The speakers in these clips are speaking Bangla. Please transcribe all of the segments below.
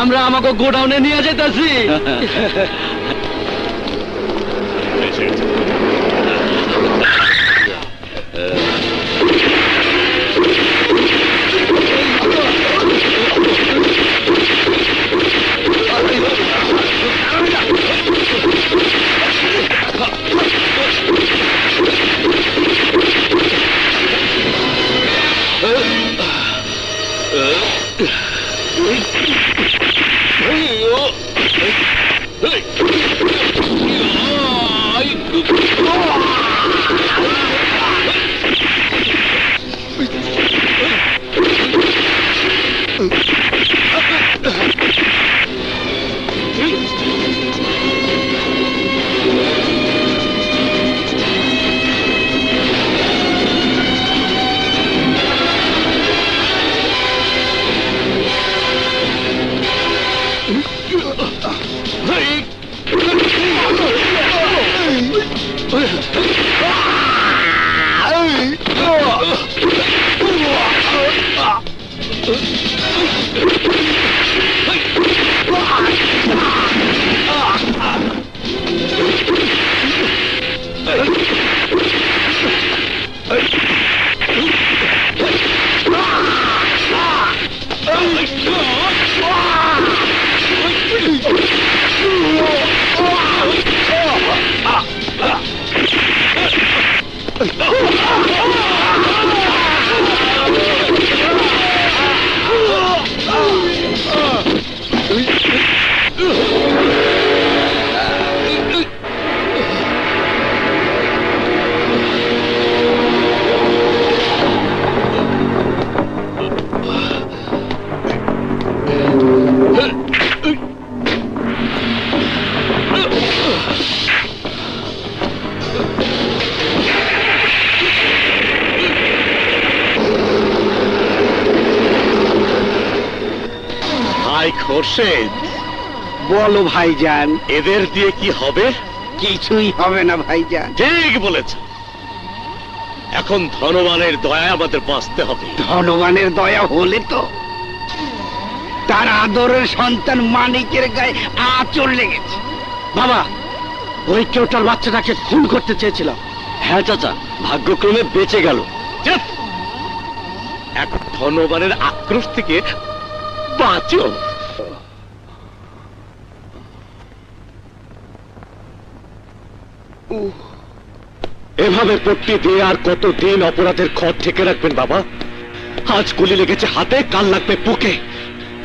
আমরা আমাকে গোডাউনে নিয়ে যেতেছি। খোরশেদ, বলো ভাইজান। এদের দিয়ে কি হবে? কিছুই হবে না ভাইজান। ঠিক বলেছ। এখন ধনবানের দয়া আমাদের বাঁচতে হবে। ধনবানের দয়া হলে তো তার আদরের সন্তান মানিকের গায়ে আঁচড় লেগেছে। বাবা, ওই কেউটার বাচ্চাটাকে খুন করতে চেয়েছিলাম। হ্যাঁ চাচা, ভাগ্যক্রমে বেঁচে গেল। চুপ! এখন ধনবানের আক্রোশ থেকে বাঁচো। এভাবে পট্টি দিয়ে আর কতদিন অপরাধের খড় ঠেকে রাখবেন বাবা? আজ গুলি লেগেছে হাতে, কাল লাগবে বুকে।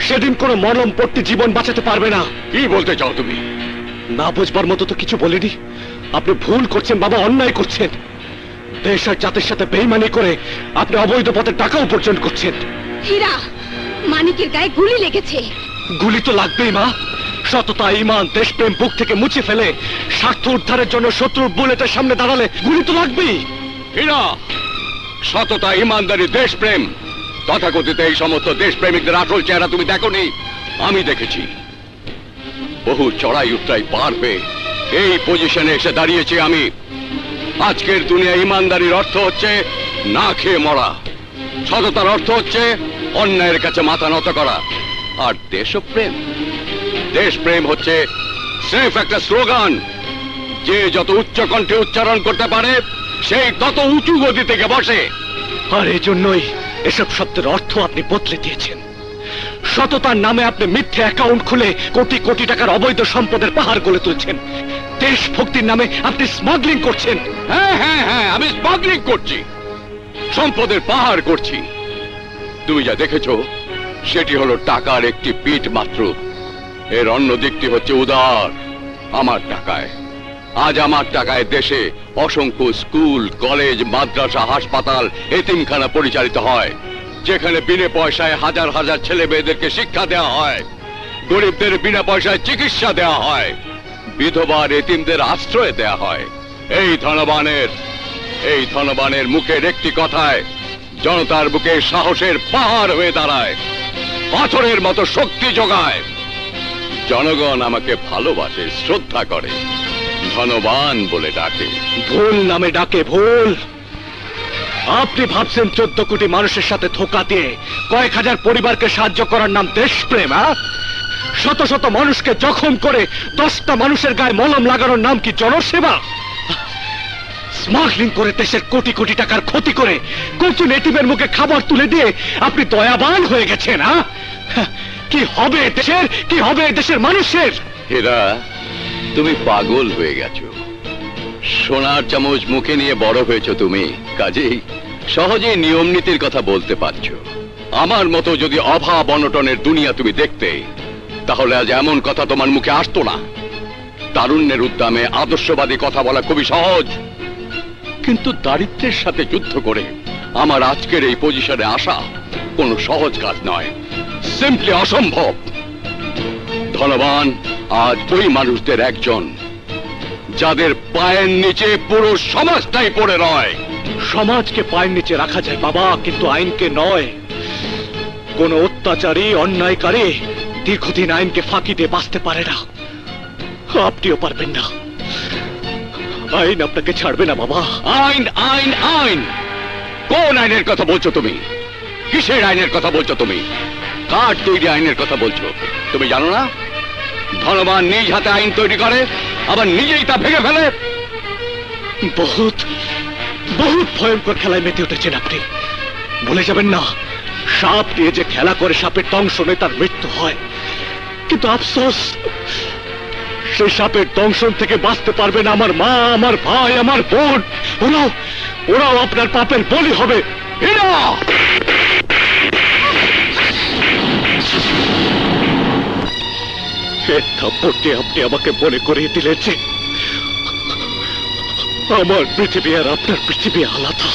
সেদিন কোনো মলম পট্টি জীবন বাঁচাতে পারবে না। কি বলতে চাও তুমি? না বুঝবার মতো তো কিছু বলিনি। আপনি ভুল করছেন বাবা, অন্যায় করছেন। দেশ আর জাতির সাথে বেইমানি করে আপনি অবৈধ পথে টাকা উপার্জন করছেন। হীরা, মানিকের গায়ে গুলি লেগেছে। গুলি তো লাগবেই মা। সততা, ঈমান, দেশপ্রেম বুক থেকে মুছে ফেলে স্বার্থ উদ্ধারের জন্য শত্রুর বুলেটের সামনে দাঁড়ালে গুলি তো লাগবেই। হীরা, সততা, ইমানদারি, দেশপ্রেম, তথাকথিত এই সমস্ত দেশপ্রেমিকদের আসল চেহারা তুমি দেখোনি? আমি দেখেছি। বহু চড়াই উতরাই পার হয়ে এই পজিশনে এসে দাঁড়িয়েছি আমি। আজকের দুনিয়া ইমানদারির অর্থ হচ্ছে না খেয়ে মরা, সততার অর্থ হচ্ছে অন্যায়ের কাছে মাথা নত করা, আর দেশপ্রেম, দেশপ্রেম হচ্ছে স্রেফ একটা স্লোগান। যে যত উচ্চ কণ্ঠে উচ্চারণ করতে পারে সেই তত উঁচু গতি থেকে বসে। আর এই জন্যই এসব শব্দের অর্থ আপনি বদলে দিয়েছেন। সততার নামে আপনি মিথ্যে অ্যাকাউন্ট খুলে কোটি কোটি টাকার অবৈধ সম্পদের পাহাড় গড়ে তুলছেন। দেশভক্তির নামে আপনি স্মাগলিং করছেন। হ্যাঁ হ্যাঁ হ্যাঁ, আমি স্মাগলিং করছি, সম্পদের পাহাড় করছি। তুমি যা দেখেছো সেটি হলো টাকার একটি পিঠ মাত্র। এর অন্য দিকটি হচ্ছে উদার। আমার টাকায়, আজ আমার টাকায় দেশে অসংখ্য স্কুল, কলেজ, মাদ্রাসা, হাসপাতাল, এতিমখানা পরিচালিত হয়, যেখানে বিনা পয়সায় হাজার হাজার ছেলে মেয়েদেরকে শিক্ষা দেওয়া হয়, গরিবদের বিনা পয়সায় চিকিৎসা দেওয়া হয়, বিধবার এতিমদের আশ্রয় দেওয়া হয়। এই ধনবানের মুখের একটি কথায় জনতার বুকে সাহসের পাহাড় হয়ে দাঁড়ায়, পাথরের মতো শক্তি যোগায়। জনগণ আমাকে ভালোবাসে, শ্রদ্ধা করে, ধনবান বলে ডাকে। ভুল নামে ডাকে, ভুল। আপনি ভাবছেন 14 কোটি মানুষের সাথে ধোঁকা দিয়ে কয়েক হাজার পরিবারকে সাহায্য করার নাম দেশপ্রেম? শত শত মানুষকে জখম করে 10টা মানুষের গায়ে মলম লাগানোর নাম কি জনসেবা? স্মাগলিং করে দেশের কোটি কোটি টাকার ক্ষতি করে কচু নেটিভের মুখে খাবার তুলে দিয়ে আপনি দয়াবান হয়ে গেছেন। কি হবে দেশের, কি হবে দেশের মানুষের? হীরা, তুমি পাগল হয়ে গেছো। সোনার চামচ মুখে নিয়ে বড় হয়েছো তুমি, কাজেই সহজেই নিয়ম নীতির কথা বলতে পারছো। আমার মতো যদি অভাব অনটনের দুনিয়া তুমি দেখতে, তাহলে আজ এমন কথা তোমার মুখে আসতো না। তারুণ্যের উদ্যমে আদর্শবাদী কথা বলা খুবই সহজ, কিন্তু দারিদ্র্যের সাথে যুদ্ধ করে আমার আজকের এই পজিশনে আসা কোনো সহজ কাজ নয়, সিম্পলি অসম্ভব। ধনবান আজ ওই মানুষদের একজন যাদের পায়ের নিচে পুরো সমাজটাই পড়ে রয়। সমাজকে পায়ের নিচে রাখা যায় বাবা, কিন্তু আইনকে নয়। কোন অত্যাচারী অন্যায়কারী দীর্ঘদিন আইনকে ফাঁকি দিয়ে বাঁচতে পারে না, আপনিও পারবেন না। আইন আপনাকে ছাড়বে না বাবা। আইন আইন আইন, কোন আইনের কথা বলছো তুমি? কিসের আইনের কথা বলছো তুমি? কার তৈরি আইনের কথা বলছো? তুমি জানো না ধনবান নিজ হাতে আইন তৈরি করে, আবার নিজেই তা ভেঙে ফেলে? বহুত বহুত ভয়ঙ্কর খেলায় মেতে উঠেছেন আপনি। ভুলে যাবেন না, সাপ নিয়ে যে খেলা করে সাপের দংশনে তার মৃত্যু হয়, কিন্তু আফসোস সেই সাপের দংশন থেকে বাঁচতে পারবে না আমার মা, আমার ভাই, আমার বোন। ওরাও আপনার পাপের বলি হবে। হীরা, থাপ্পড়টি আপনি আমাকে মনে করিয়ে দিলেন যে আমার পৃথিবী আর আপনার পৃথিবী আলাদা।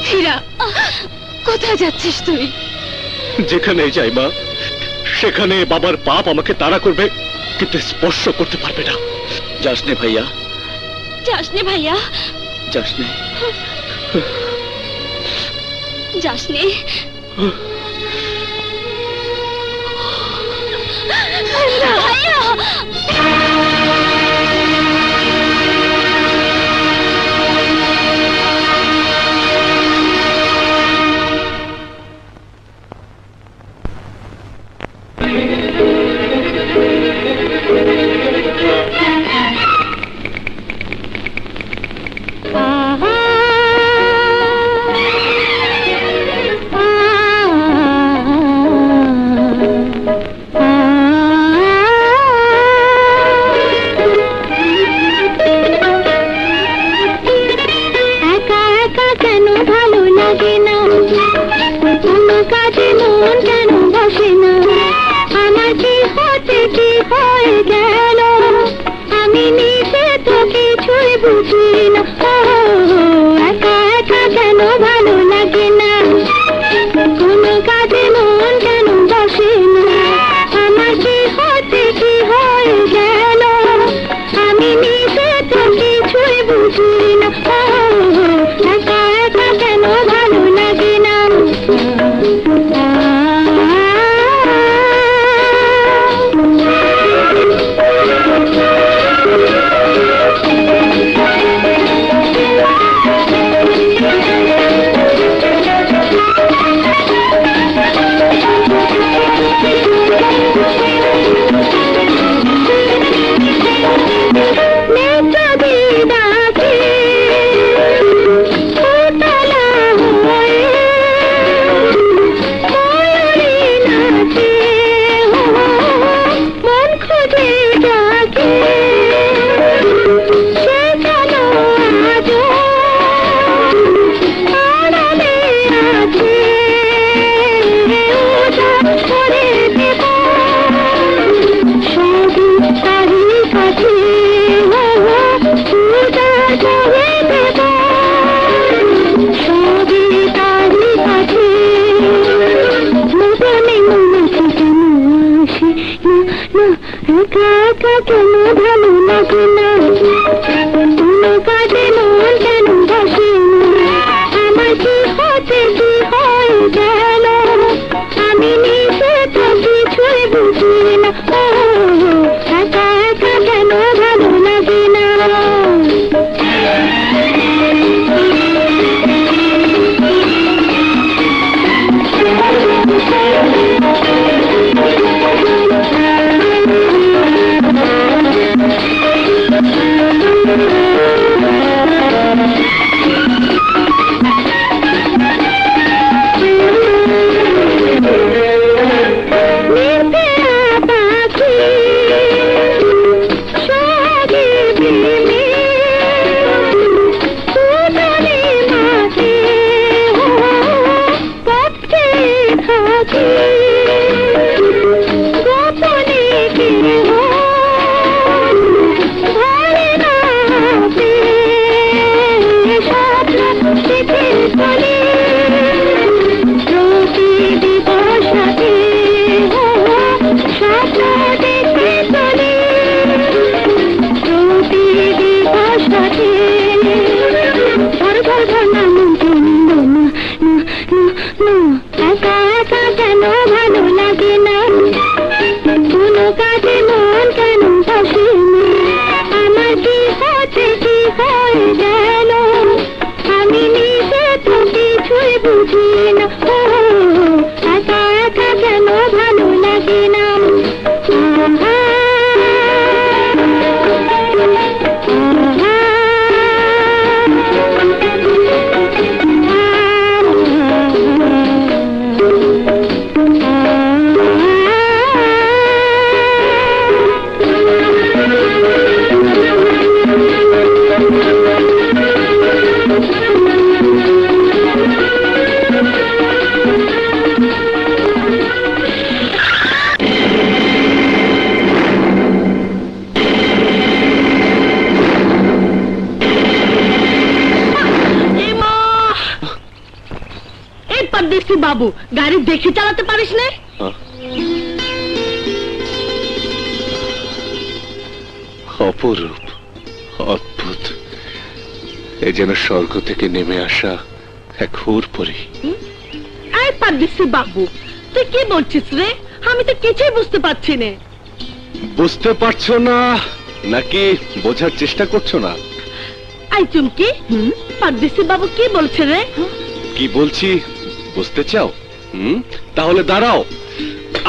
হীরা, কোথায় যাচ্ছিস তুই? যেখানে যাই মা, সেখানে বাবার পাপ আমাকে তাড়া করবে, কিন্তু স্পর্শ করতে পারবে না। যাস নে ভাইয়া, যাস নে ভাইয়া, যাস নে। যাস নে। ভাইয়া, বাবু গাড়ি দেখে চালাতে পারিস না? অপরূপ, অদ্ভুত, এ যেন স্বর্গ থেকে নেমে আসা এক হুরপরি। এই পারদেশি বাবু, তুই কি বলছিস রে? আমি তো কিছুই বুঝতে পারছি না। বুঝতে পারছো না নাকি বোঝার চেষ্টা করছো না? আই চুমকি, পারদেশি বাবু কি বলছে রে? কি বলছি বুঝতে চাও? তাহলে দাঁড়াও,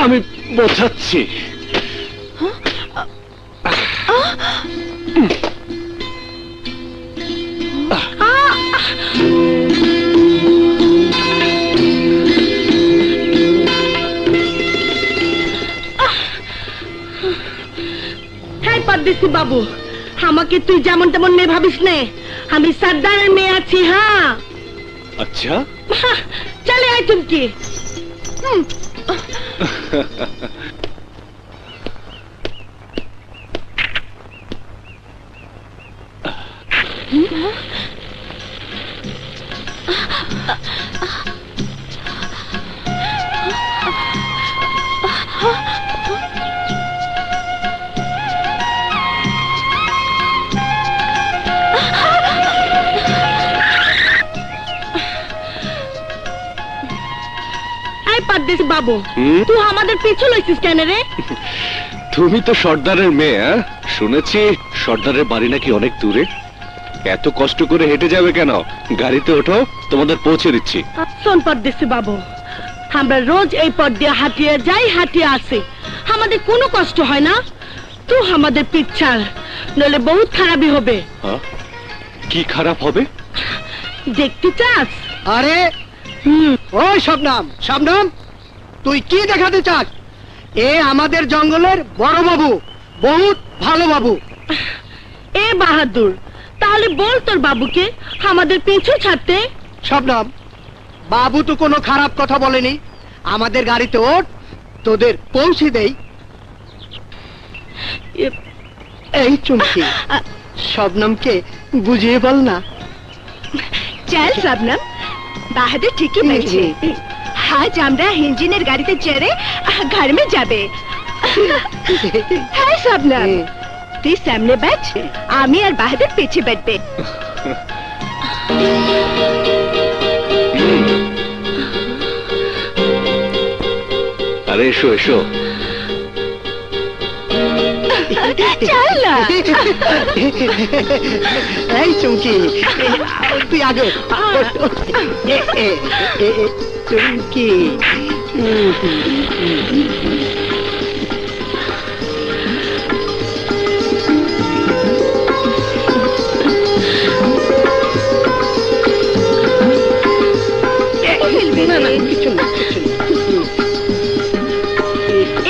আমি বোঝাচ্ছি। হ্যাঁ পারদেশি বাবু, আমাকে তুই যেমন তেমন মেয়ে ভাবিস নে, আমি সর্দারের মেয়ে আছি। হ্যাঁ আচ্ছা, চলে আয় চুমকি। পারদেশি বাবু, তুই আমাদের পিছু লইছিস কেন রে? তুমি তো সর্দারের মেয়ে। শুনেছি সর্দারের বাড়ি নাকি অনেক দূরে। এত কষ্ট করে হেঁটে যাবে কেন? গাড়িতে ওঠো, তোমাদের পৌঁছে দিচ্ছি। শোন পারদেশি বাবু, আমরা রোজ এই পথ দিয়ে হাঁটিয়ে যাই, হাঁটিয়ে আসি, আমাদের কোনো কষ্ট হয় না। তুই আমাদের পিছ ছাড়, নইলে বহুত খারাপই হবে। কি খারাপ হবে? দেখতে চাস? আরে ওই শবনম, শবনম, তুই কি দেখাতে চাস? এ আমাদের জঙ্গলের বড় বাবু, বহুত ভালো বাবু। এ বাহাদুর, তাহলে বল তোর বাবুকে আমাদের পিছু ছাড়তে। শবনম, বাবু তো কোনো খারাপ কথা বলেনি। আমাদের গাড়িতে ওঠ, তোদের পৌঁছে দেই। এই চুমকি, শবনমকে বুঝিয়ে বল না। চল শবনম, বাহাদুর ঠিকই বলছে। আজ আমরা ইঞ্জিনের গাড়িতে চড়ে ঘর মে যাবে। হ্যাঁ শবনম, তুই সামনে बैठ, আমি আর বাহাদুর পিছে बैठবে। আরে এসো এসো। চল না। এই চুমকি, তুই আগে চুমকি।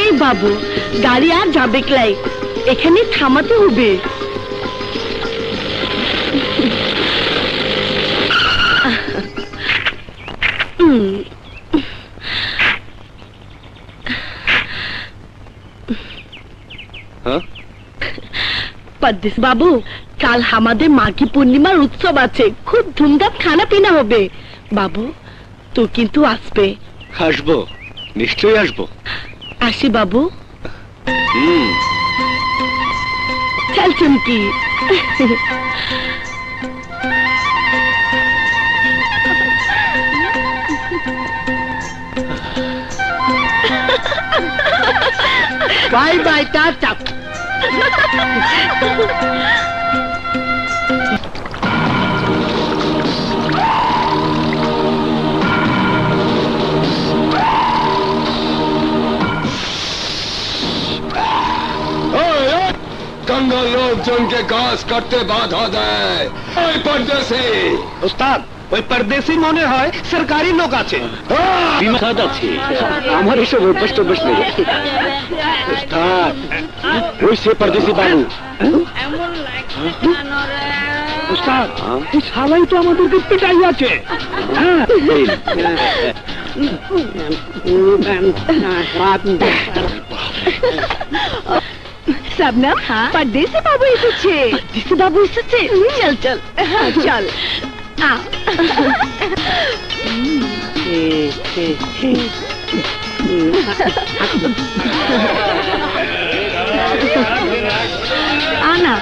এই বাবু, গাড়ি আর যাবে ক্লাই, এখানে থামাতে হবে। পদ্মেশ বাবু, কাল আমাদের মাঘী পূর্ণিমার উৎসব আছে, খুব ধুমধাম খানা পিনা হবে। বাবু তুই কিন্তু আসবে। আসবো, নিশ্চয়ই আসবো। আসি বাবু। চল Chumki. Bye bye, ta ta. Ganga लोकजन के घास काटते बाधा देয় ওই পরদেশী। ওস্তাদ, ওই পরদেশী মনে হয় সরকারি লোক আছে। বিমাদ আছে, আমার এসব অভ্যাস টভ্যাস নেই। ওস্তাদ, ওই সে পরদেশী বাবু। ওস্তাদ, এই শালাই তো আমাদেরকে পেটাই আছে। শবনম, পরদেশী বাবু এসেছে। পরদেশী বাবু এসেছে, চল চল চল। আনা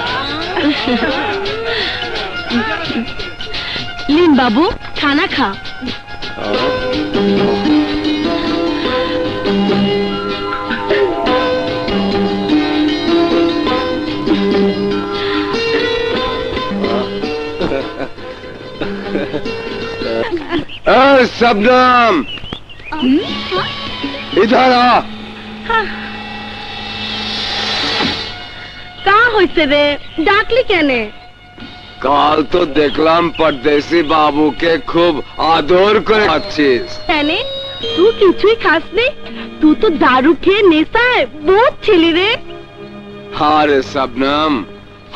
লিন বাবু খানা খা शबनम इधर आ কা হইছে রে ডাকলি কেনে কাল তো দেখলাম পরদেশি বাবুকে খুব আদর করে খাচ্ছিস কেনে তুই কিছুই খাস নি তুই তো দারু খেয়ে নেশায় বহুত ছিলি রে আরে শবনম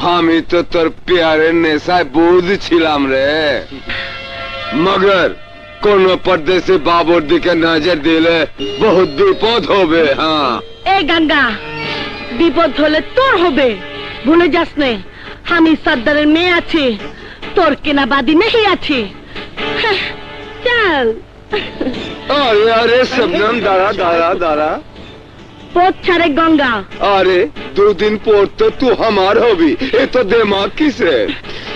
আমি তো তোর প্যারের নেশায় বুঝ ছিলাম রে মগর কোন পরদেশি বাবুর দিকে নজর দিলে বহুত বিপদ হবে হ্যাঁ এ গঙ্গা বিপদ হলে তোর হবে ভুলে যাস নে আমি সর্দারের মেয়ে আছি তোর কেনা বাদি নেই আছি হ্যাঁ, চল আরে আরে শবনম দাঁড়া দাঁড়া দাঁড়া পথ ছাড়ে গঙ্গা আরে দুদিন পর তো তুই আমার হবি এ তো দিমাগ কিসে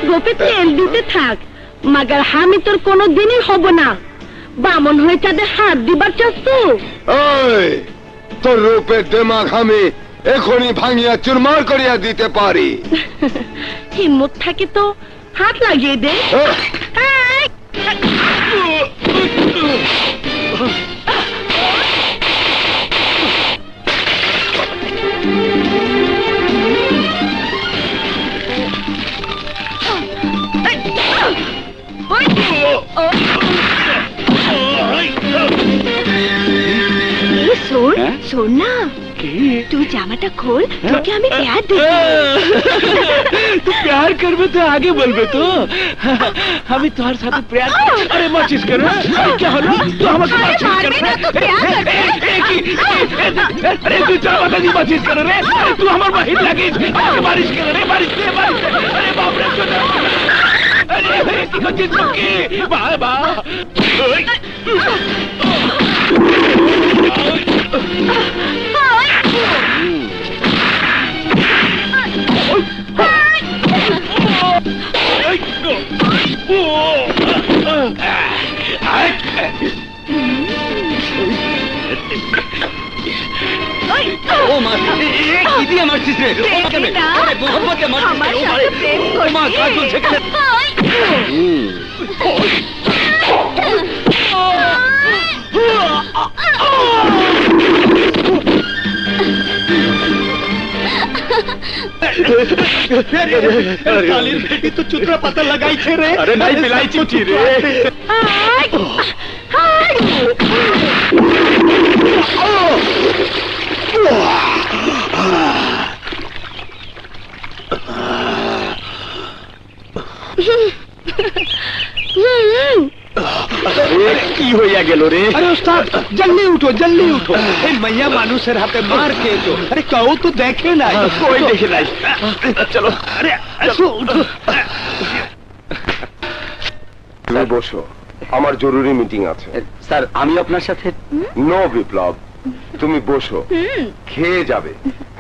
গোপে তেল দিতে থাক মাগার আমি তোর কোনো দিনই হব না বামন হয়ে চাঁদের হাত দিবার চাস তো ওই তোর রূপের দিমাগ আমি এখনই ভাঙিয়া চুরমার করিয়া দিতে পারি হিম্মত থাকে তো হাত লাগিয়ে দে এই! শোন শোন না তুই জামাটা খোল তোকে আমি প্যার দেবো तू प्यार करबे तो आगे बोलबे तो हमें तुम्हारे साथ प्यार अरे माचिस कर क्या हलो तू हमके माचिस कर अरे तू चल बता दी माचिस कर रे तू हमर बहिन लगे हमके बारिश कर रे बारिश से अरे बाप रे अरे की को चीज की बा बा ও মা কি দিয়ে মারছিস রে আরে মোহাম্মদকে মারছিস ও মা কাজ চলছে কেন कालीर बेटी तो चुतरा पता लगाई छे रे अरे नहीं पिलाई चिठी रे কি হইয়া গেল রে अरे उस्ताद जल्दी उठो ए मैया मानुषের হাতে মার খেয়েছো আরে কেউ তো দেখে না कोई देखे नहीं चलो अरे উঠো তুমি বসো আমার জরুরি মিটিং আছে স্যার আমি আপনার সাথে নো বিপ্লব তুমি বসো খেয়ে যাবে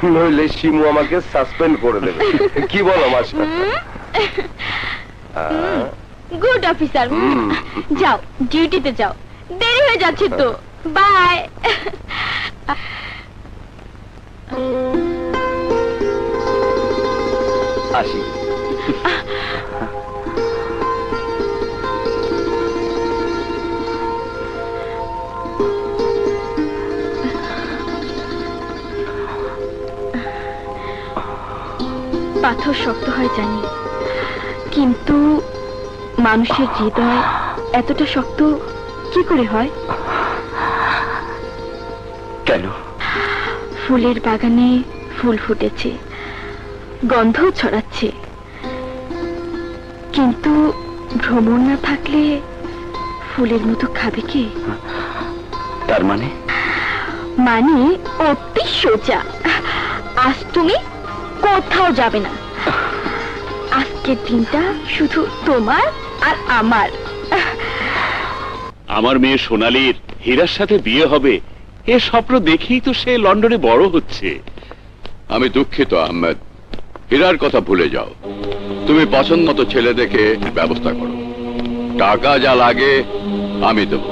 নইলে শিমু আমাকে সাসপেন্ড করে দেবে কি বলো মাস্টার গুড অফিসার যাও ডিউটিতে যাও দেরি হয়ে যাচ্ছে তো বাই আসি পাথর শক্ত হয় জানি কিন্তু মানুষের হৃদয় এতটা শক্ত কি করে হয় কেন ফুলের বাগানে ফুল ফুটেছে গন্ধও ছড়াচ্ছে কিন্তু ভ্রমণ না থাকলে ফুলের মতো খাবে কে তার মানে মানে অতি সোজা আজ তুমি কোথাও যাবে না আজকের দিনটা শুধু তোমার আর আমার আমার মেয়ে সোনালীর হীরার সাথে বিয়ে হবে, এ স্বপ্ন দেখেই তো সে লন্ডনে বড় হচ্ছে। আমি দুঃখিত আহমেদ, হীরার কথা ভুলে যাও। তুমি পছন্দ মতো ছেলে দেখে ব্যবস্থা করো, টাকা যা লাগে আমি দেবো।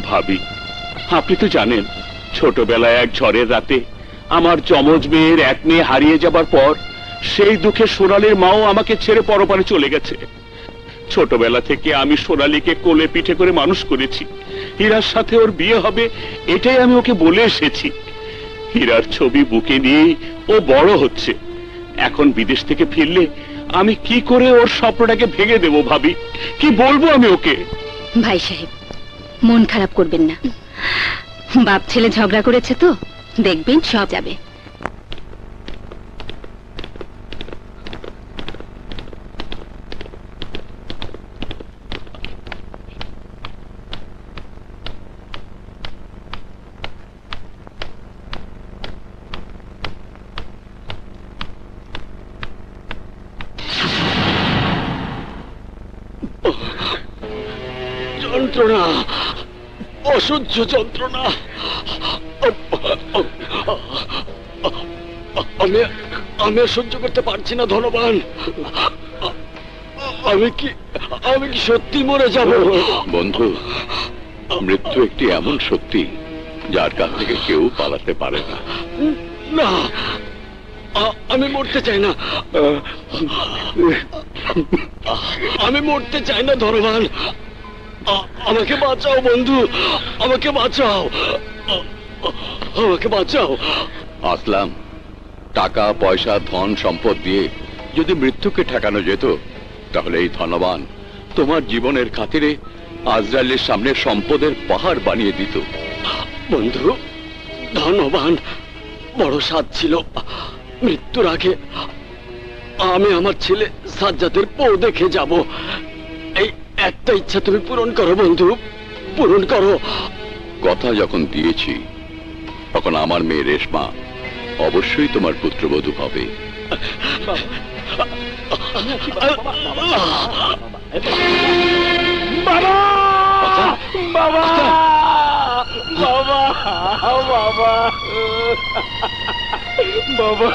ভাবি, আপনি তো জানেন ছোটবেলায় এক ঝড়ের রাতে আমার যমজ মেয়ের এক মেয়ে হারিয়ে যাবার পর সেই দুঃখে সোনালীর মাও আমাকে ছেড়ে পরপারে চলে গেছে। ছোটবেলা থেকে আমি সোনালীকে কোলে পিঠে করে মানুষ করেছি। হীরার সাথে ওর বিয়ে হবে এটাই আমি ওকে বলে এসেছি। হীরার ছবি বুকে নিয়েই ও বড় হচ্ছে। এখন বিদেশ থেকে ফিরলে আমি কি করে ওর স্বপ্নটাকে ভেঙে দেব ভাবি? কি বলবো আমি ওকে? ভাই সাহেব, মন খারাপ করবেন না। বাপ ছেলে ঝগড়া করেছে তো, দেখবেন সব যাবে। যন্ত্রণা, অসহ্য যন্ত্রণা। আমি আমি আর সহ্য করতে পারছি না ধনবান। আমি কি সত্যি মরে যাব? বন্ধু, মৃত্যু একটি এমন সত্যি যার কাছ থেকে কেউ পালাতে পারে না। না, আমি মরতে চাই না। আমি মরতে চাই না ধনবান। আমাকে বাঁচাও বন্ধু, আমাকে বাঁচাও, আমাকে বাঁচাও। আসলাম, টাকা পয়সা ধন সম্পদ দিয়ে যদি মৃত্যুকে ঠেকানো যেত, তাহলে এই ধনবান তোমার জীবনের খাতিরে আজরাইলের সামনে সম্পদের পাহাড় বানিয়ে দিত। বন্ধু, ধনবান বড় স্বাদ ছিল। মৃত্যুর আগে আমি আমার ছেলে সাজ্জাদের বউ দেখে যাব। এই একটা ইচ্ছা তুমি পূরণ করো বন্ধু, পূরণ করো। কথা যখন দিয়েছি, তখন আমার মেয়ে রেশমা অবশ্যই তোমার পুত্রবধূ হবে। বাবা, বাবা, বাবা, বাবা, বাবা,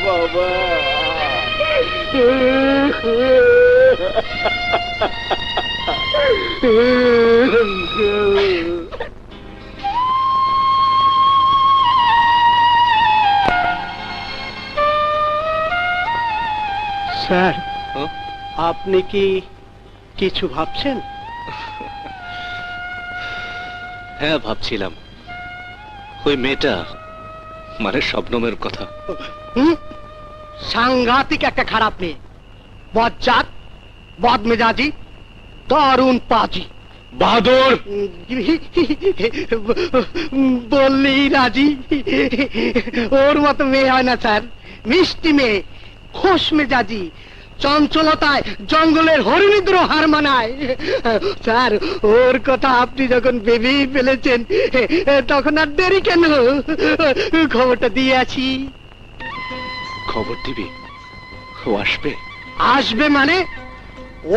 বাবা, স্যার, আপনি কি কিছু ভাবছেন? হ্যাঁ, ভাবছিলাম ওই মেয়েটা, মানে শবনমের কথা। সাংঘাতিক একটা খারাপ মেয়ে, বজ্জাত, বদমেজাজি, দারুণ পাজি। বাহাদুর, বললেই রাজি। ওর মতো মেয়ে হয় না স্যার। মিষ্টি মেয়ে, খোশ মেজাজি, চঞ্চলতায় জঙ্গলের হরিণীদের হার মানায়। স্যার, ওর কথা আপনি যখন ভেবেই ফেলেছেন, তখন আর দেরি কেন? খবরটা দিয়ে আছি। খবর দিবি? ও আসবে? আসবে মানে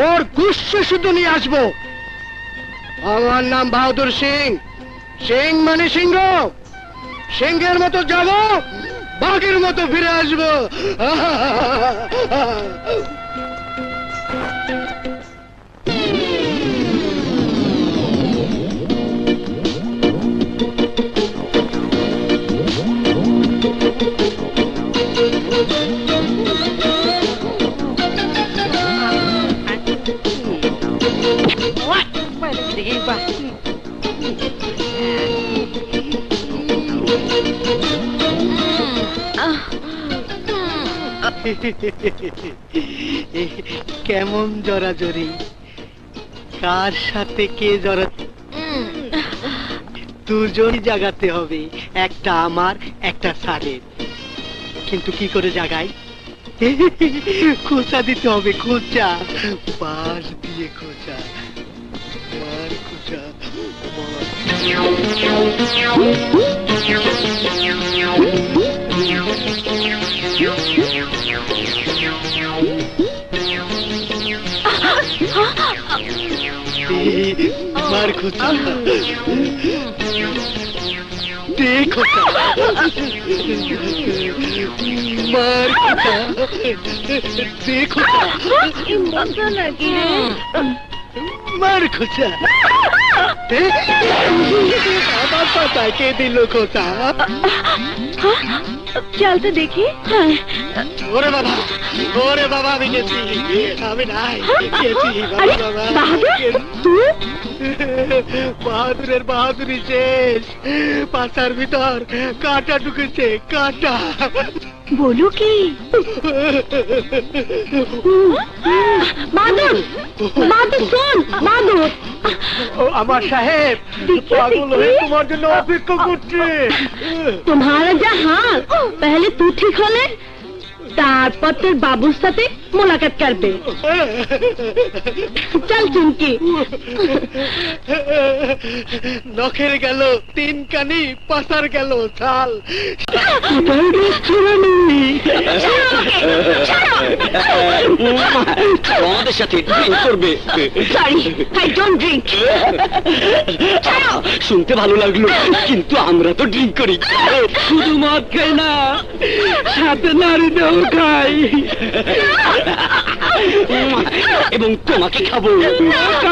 ওর গুচ্ছ শুধু নিয়ে আসবো। আমার নাম বাহাদুর সিং। সিং মানে সিংহ। সিংহের মতো যাব, বাঘের মতো ফিরে আসবো। কেমন জড়াজড়ি, কার সাথে কে জড়া, দুজনই জাগাতে হবে। একটা আমার, একটা স্যারের। কিন্তু কি করে জাগাই? খোঁচা দিতে হবে, খোঁচা, বাঁশ দিয়ে খোঁচা, মার খোঁচা, মার। মার খোঁচা, দে খোঁচা, মার খোঁচা, দে খোঁচা, মার খোঁচা। আমার পাতায় কে দিল খোঁচা? চল তো দেখি। ওরে বাবা, ওরে বাবা, আমি গেছি, আমি নাই, গেছি আরে বাবা, বাহাদুর, তুই? বাহাদুরের বাহাদুরি শেষ, পাশার ভিতর কাঁটা ঢুকেছে, কাঁটা। বলো কি? বাহাদুর, বাহাদুর শোন, বাহাদুর। ও আমার সাহেব, পাগল হয়ে তোমার জন্য অপেক্ষা করছে। तुम्हारा जा हाल पहले तू ठीक होले তারপর তোর বাবুর সাথে মোলাকাত করবে। চল চুমকি। নখের গেল 3 কানি, পাশার গেল ছাল। আমাদের সাথে ড্রিঙ্ক করবে। Sorry, I don't drink. শুনতে ভালো লাগলো, কিন্তু আমরা তো ড্রিঙ্ক করি। শুধু মদ খাই না, সাথে নারীদেও খাই। এবং তোমাকে খাবো।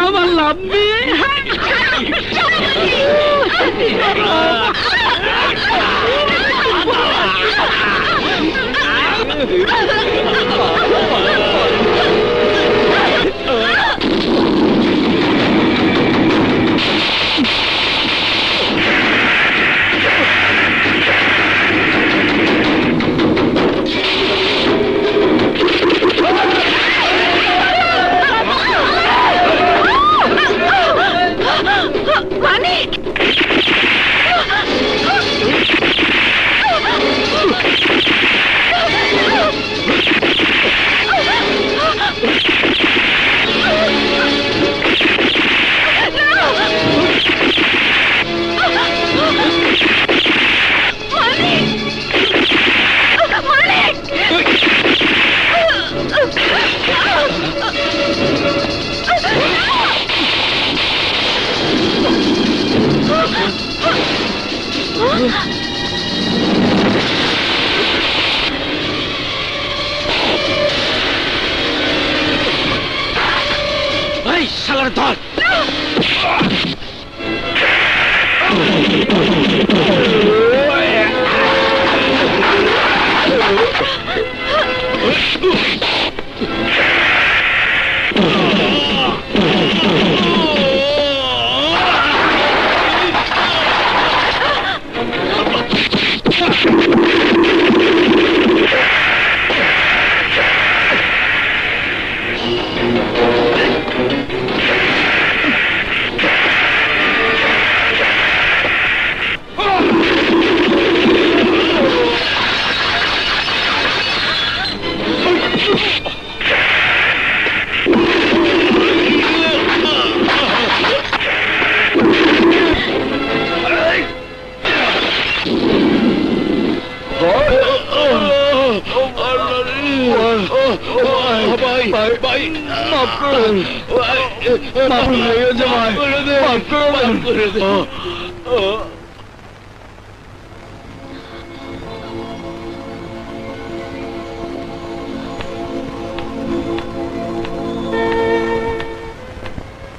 আমার লাভ নেই। শালার ধর।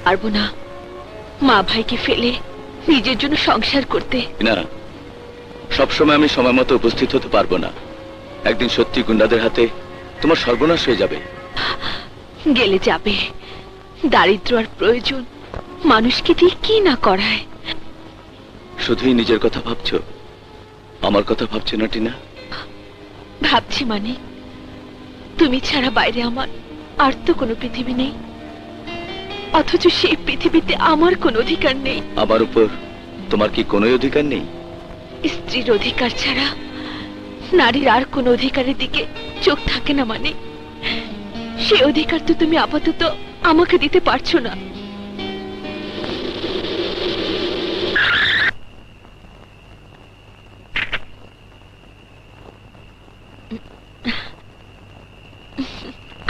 পারবো না মা ভাইকে ফেলে নিজের জন্য সংসার করতে। না, সবসময় আমি সময় মতো উপস্থিত হতে পারবো না। একদিন সত্যি গুন্ডাদের হাতে তোমার সর্বনাশ হয়ে যাবে। গেলে যাবে, দারিদ্র আর প্রয়োজন মানুষকে দিয়ে কি না করায়। শুধুই নিজের কথা ভাবছো, আমার কথা ভাবছো না টিনা? ভাবছি মানে তুমি ছাড়া বাইরে আমার আর তো কোনো পৃথিবী নেই, অথচ সেই পৃথিবীতে আমার কোনো অধিকার নেই। আমার উপর তোমার কি কোনো অধিকার নেই? স্ত্রীর অধিকার ছাড়া নারীর আর কোন অধিকারের দিকে চোখ থাকে না মানে সে অধিকার তো তুমি আপাতত আমাকে দিতে পারছো না।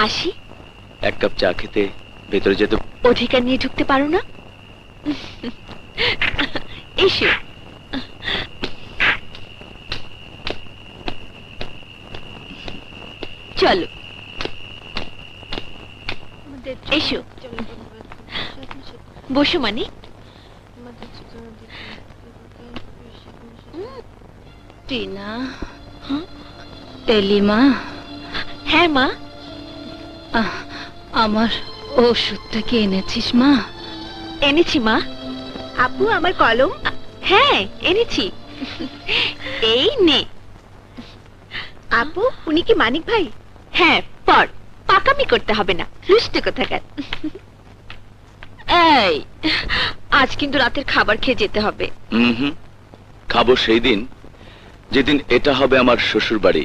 আসি। এক কাপ চা খেতে ভেতরে যেতে। অধিকার নিয়ে ঢুকতে পারো না? এসো। চলো এসো, বসো মানে। টিনা, তেলিমা, হ্যাঁ মা। আমার ওষুধটা কি এনেছিস মা? এনেছি মা। আপু আমার কলম? হ্যাঁ এনেছি। এই নে। আপু উনি কি মানিক ভাই? হ্যাঁ পড়, পাকামি করতে হবে না, দুষ্টু কোথাকার। এই আজ কিন্তু রাতের খাবার খেয়ে যেতে হবে। খাবো সেই দিন যেদিন এটা হবে আমার শ্বশুর বাড়ি।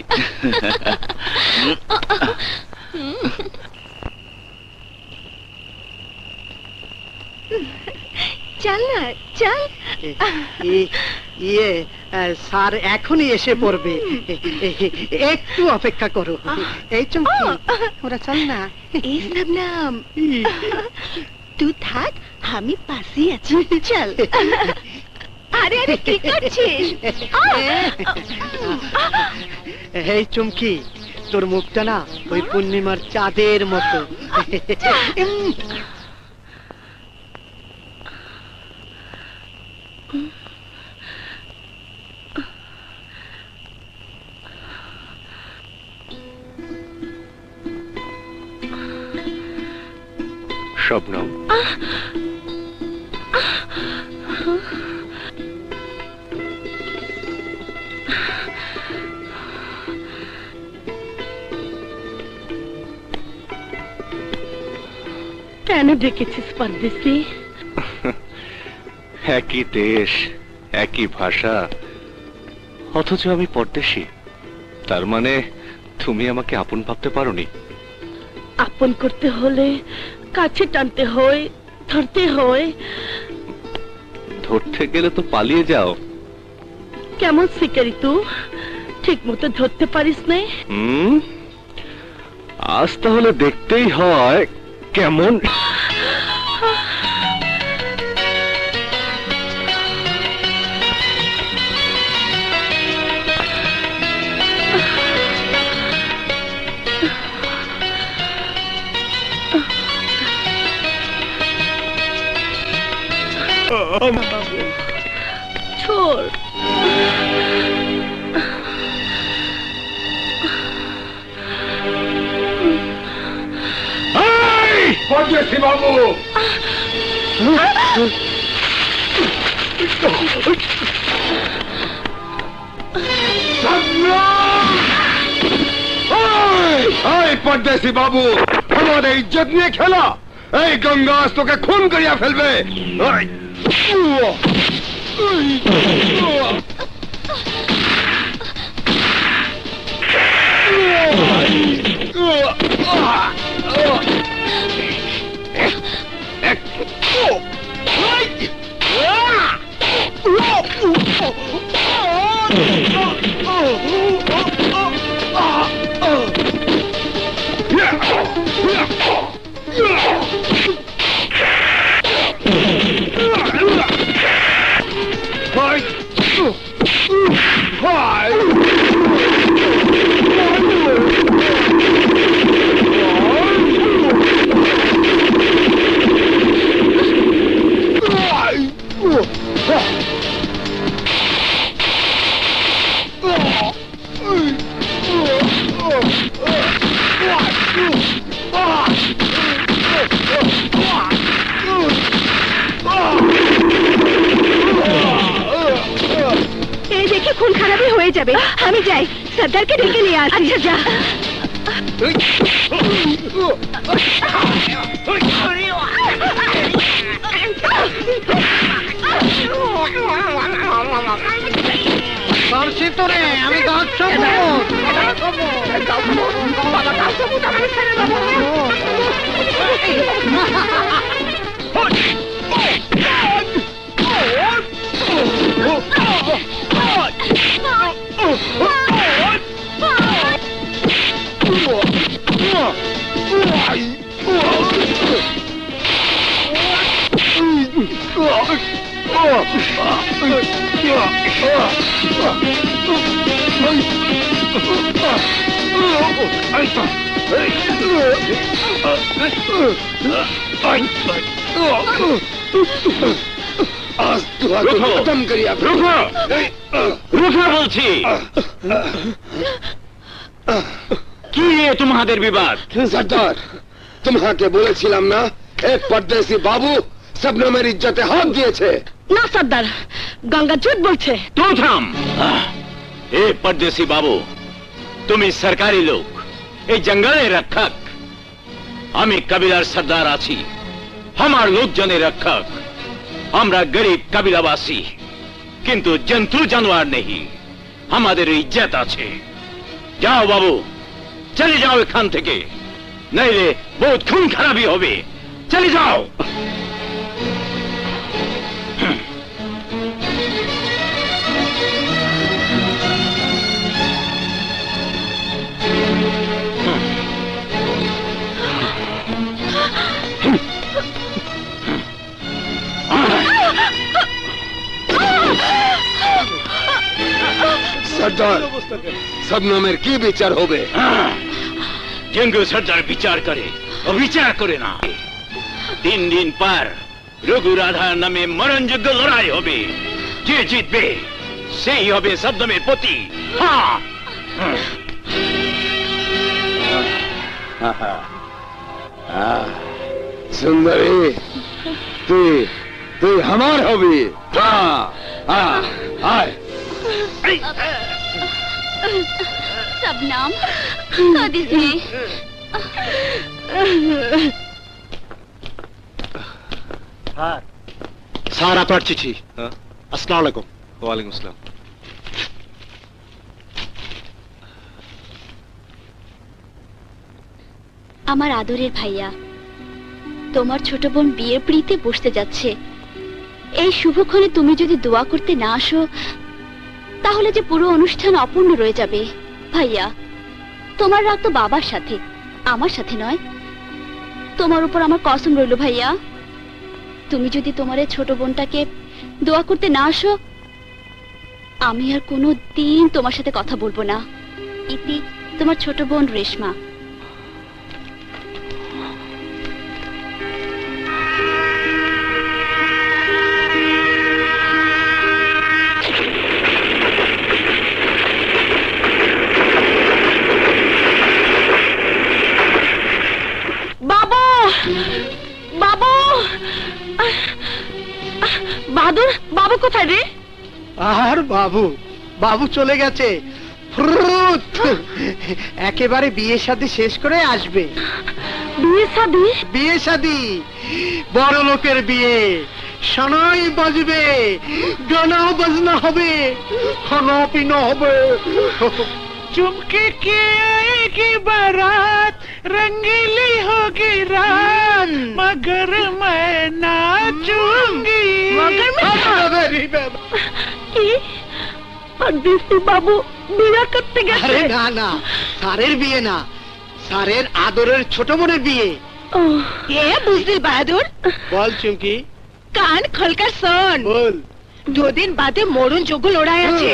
চল না চল। ইয়ে স্যার এখনই এসে পড়বে, একটু অপেক্ষা করো। এই চুমকি ওরা চল না। এই সব নাম তুই থাক, আমি পাশেই আছি। চল। আরে আরে কি করছিস? এই চুমকি তোর মুখটা না ওই পূর্ণিমার চাঁদের মতো। শবনম, কেন ডেকেছিস পরদেশি? একই দেশ একই ভাষা, অথচ আমি পরদেশী। তার মানে তুমি আমাকে আপন ভাবতে পারোনি? আপন করতে হলে কাছে টানতে হয়, ধরতে হয়। ধরতে গেলে তো পালিয়ে যাও। কেমন শিকারি তুই, ঠিক মতো ধরতে পারিস না। আজ তাহলে দেখতেই হয় কেমন। छोड़। পরদেশি বাবু, পরদেশি বাবু, আমাদের ইজ্জত নিয়ে খেলা। এই গঙ্গা আজ তোকে খুন করিয়া ফেলবে। এই দেখে খুন খারাপই হয়ে যাবে। আমি যাই, সর্দারকে ডেকে নিয়ে আসি। আচ্ছা যা। ধরছি তোরে আমি ধরছো आज तुम्हारे खत्म करिए রুখে বলছি কি নিয়ে তোমাদের বিবাদ? सरदार তোমাকে বলেছিলাম না এক পরদেশি বাবু শবনমের ইজ্জতে হাত দিয়েছে। না সর্দার, গঙ্গা ঝুট বলছে। तू থাম। এ পরদেশি বাবু, তুমি সরকারি লোক, এই জঙ্গলে রক্ষক। আমি কবিলার সর্দার আছি, আমার লোকজনের রক্ষক। আমরা গরিব কবিলাবাসী, কিন্তু জন্তু জানোয়ার নেই, আমাদের ইজ্জত আছে। যাও বাবু, চলে যাও এখান থেকে, নইলে বহুত খুন খারাপি হবে। চলে যাও। सरदार শবনমের কি বিচার হবে? জঙ্গু সর্দার বিচার করে, অবিচার করে না। 3 দিন পর রঘু রাধার নামে মরণযোগ্য লড়াই হবে। যে জিতবে সেই হবে শবনমের পতি। হ্যাঁ। সুন্দরী, তুই তুই আমার হবি। আয় শবনম, কাঁদিস নে। স্যার আপনার চিঠি। আসসালামু আলাইকুম। ওয়ালাইকুম আসসালাম। আমার আদরের ভাইয়া, তোমার ছোট বোন বিয়ের পিঁড়িতে বসতে যাচ্ছে। এই শুভক্ষণে তুমি যদি দোয়া করতে না আসো, তাহলে যে পুরো অনুষ্ঠান অপূর্ণ রয়ে যাবে। ভাইয়া, তোমার রাগ তো বাবার সাথে, আমার সাথে নয়। তোমার উপর আমার কসম রইল ভাইয়া, তুমি যদি তোমার এই ছোট বোনটাকে দোয়া করতে না আসো, আমি আর কোনো দিন তোমার সাথে কথা বলবো না। ইতি, তোমার ছোট বোন রেশমা। বাবু, বাবু, বাহাদুর, বাবু কোথায় রে? আর বাবু, বাবু চলে গেছে। ফ্রুত একেবারে বিয়ে শাদী শেষ করে আসবে। বিয়ে শাদী? বিয়ে শাদী, বড় লোকের বিয়ে। শনাই বাজবে, গানা বাজনা হবে, খানা পিনা হবে। চুমকে কে আएगी बारात, रंगीली होगी रात, मगर मैं नाचूंगी। কি পরদেশি বাবু বিয়ে করতে গেছে? আরে না না, স্যারের বিয়ে না, স্যারের আদরের ছোট বোনের বিয়ে। এ বুঝলি বাহাদুর, বল চুমকি, কান খোলকার শোন। বল। 2 দিন বাদে মরণ যোগ্য লড়াই আছে।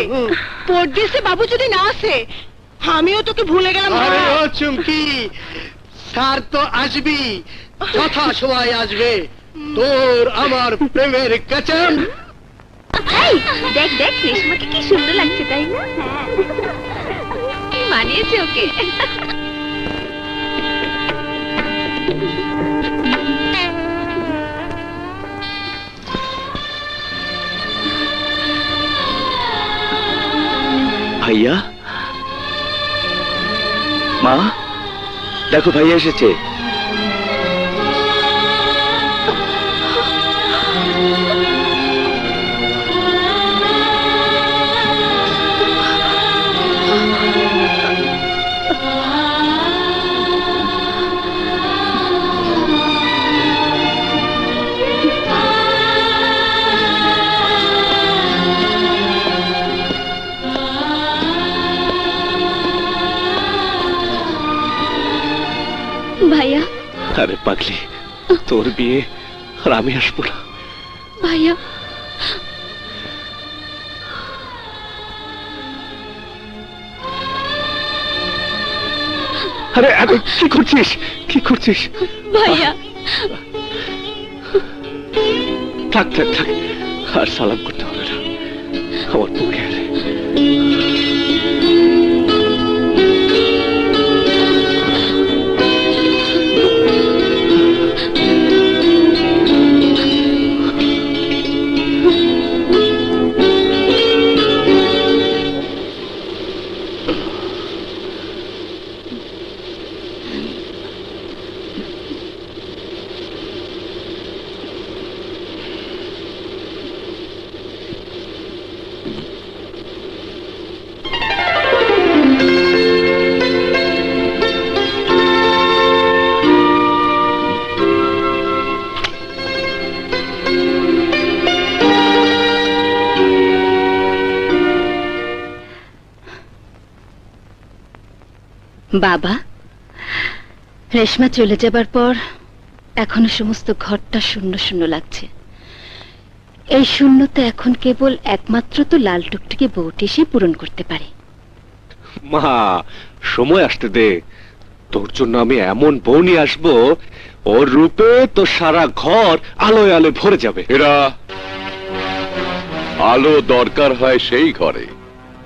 পরদেশে বাবু যদি না আসে, আমিও তোকে ভুলে গেলাম। আরে ও চুমকি, স্যার তো আসবি, যথা সময় আসবে। তোর আমার প্রেমের কসম। এই, দেখ দেখ রেশমাকে কি সুন্দর লাগছে, তাই না? কি মানিয়েছে ওকে। ভাইয়া, মা দেখো ভাইয়া এসেছে। আরে পাগলি, তোর বিয়ে আর আমি আসবো না। ভাইয়া, আরে আরে কি করছিস, কি করছিস? ভাইয়া, থাক থাক থাক, আর সালাম করতে হবে না আমার বুকের। বাবা, রেশমা চলে যাবার পর এখনো সমস্ত ঘরটা শূন্য শূন্য লাগছে। এই শূন্যতা এখন কেবল একমাত্র তো লাল টুকটুকে বউটি এসে পূরণ করতে পারে। মা, সময় আসতে দে, তোর জন্য আমি এমন বউ নিয়ে আসবো, ওর রূপে তো সারা ঘর আলোয় আলোয় ভরে যাবে। এরা আলো দরকার হয় সেই ঘরে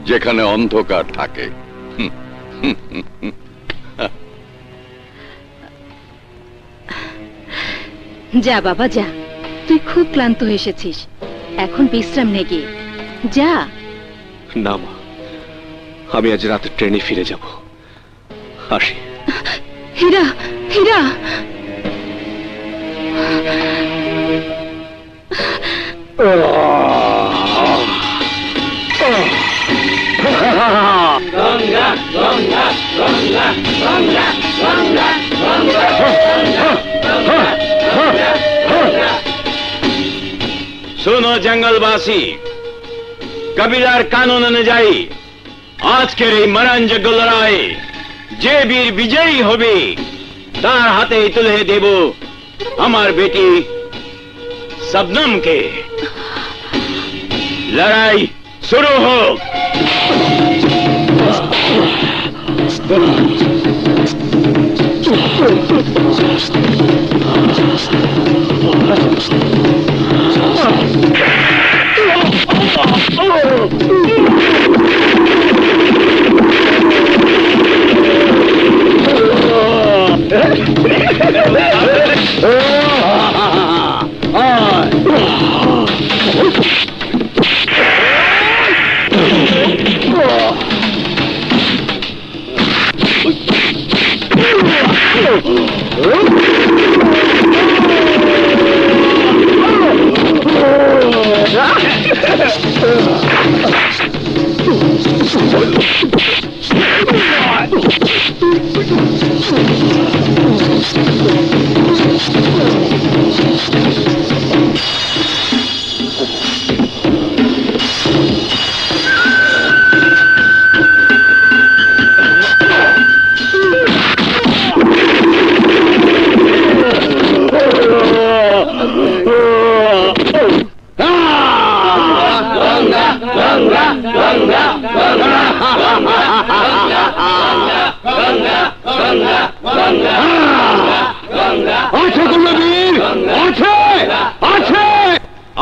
যেখানে অন্ধকার থাকে। যা বাবা যা, তুই খুব ক্লান্ত হয়ে এসেছিস, এখন বিশ্রাম নে গিয়ে যা। না মা, আমি আজ রাতে ট্রেনে ফিরে যাব, আসি। হীরা, হীরা, सुनो जंगलवासी, कबीलार कानून अनुযায়ী আজকের এই মরণযোগ্য লড়াই যে বীর বিজয়ী হবে তার হাতে তুলে দেব আমার বেটি শবনমকে। লড়াই শুরু হোক।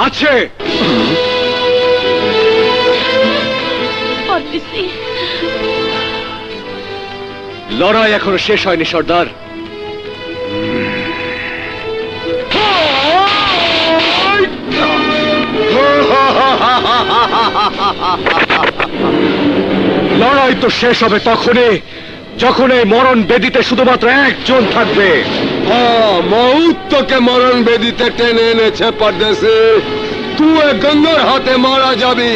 আছে। লড়াই এখনো শেষ হয়নি সর্দার। লড়াই তো শেষ হবে তখনই যখন এই মরণ বেদিতে শুধুমাত্র একজন থাকবে। মৌত তোকে মরণ বেদিতে টেনে এনেছে পরদেশে, তুই গঙ্গার হাতে মারা যাবি।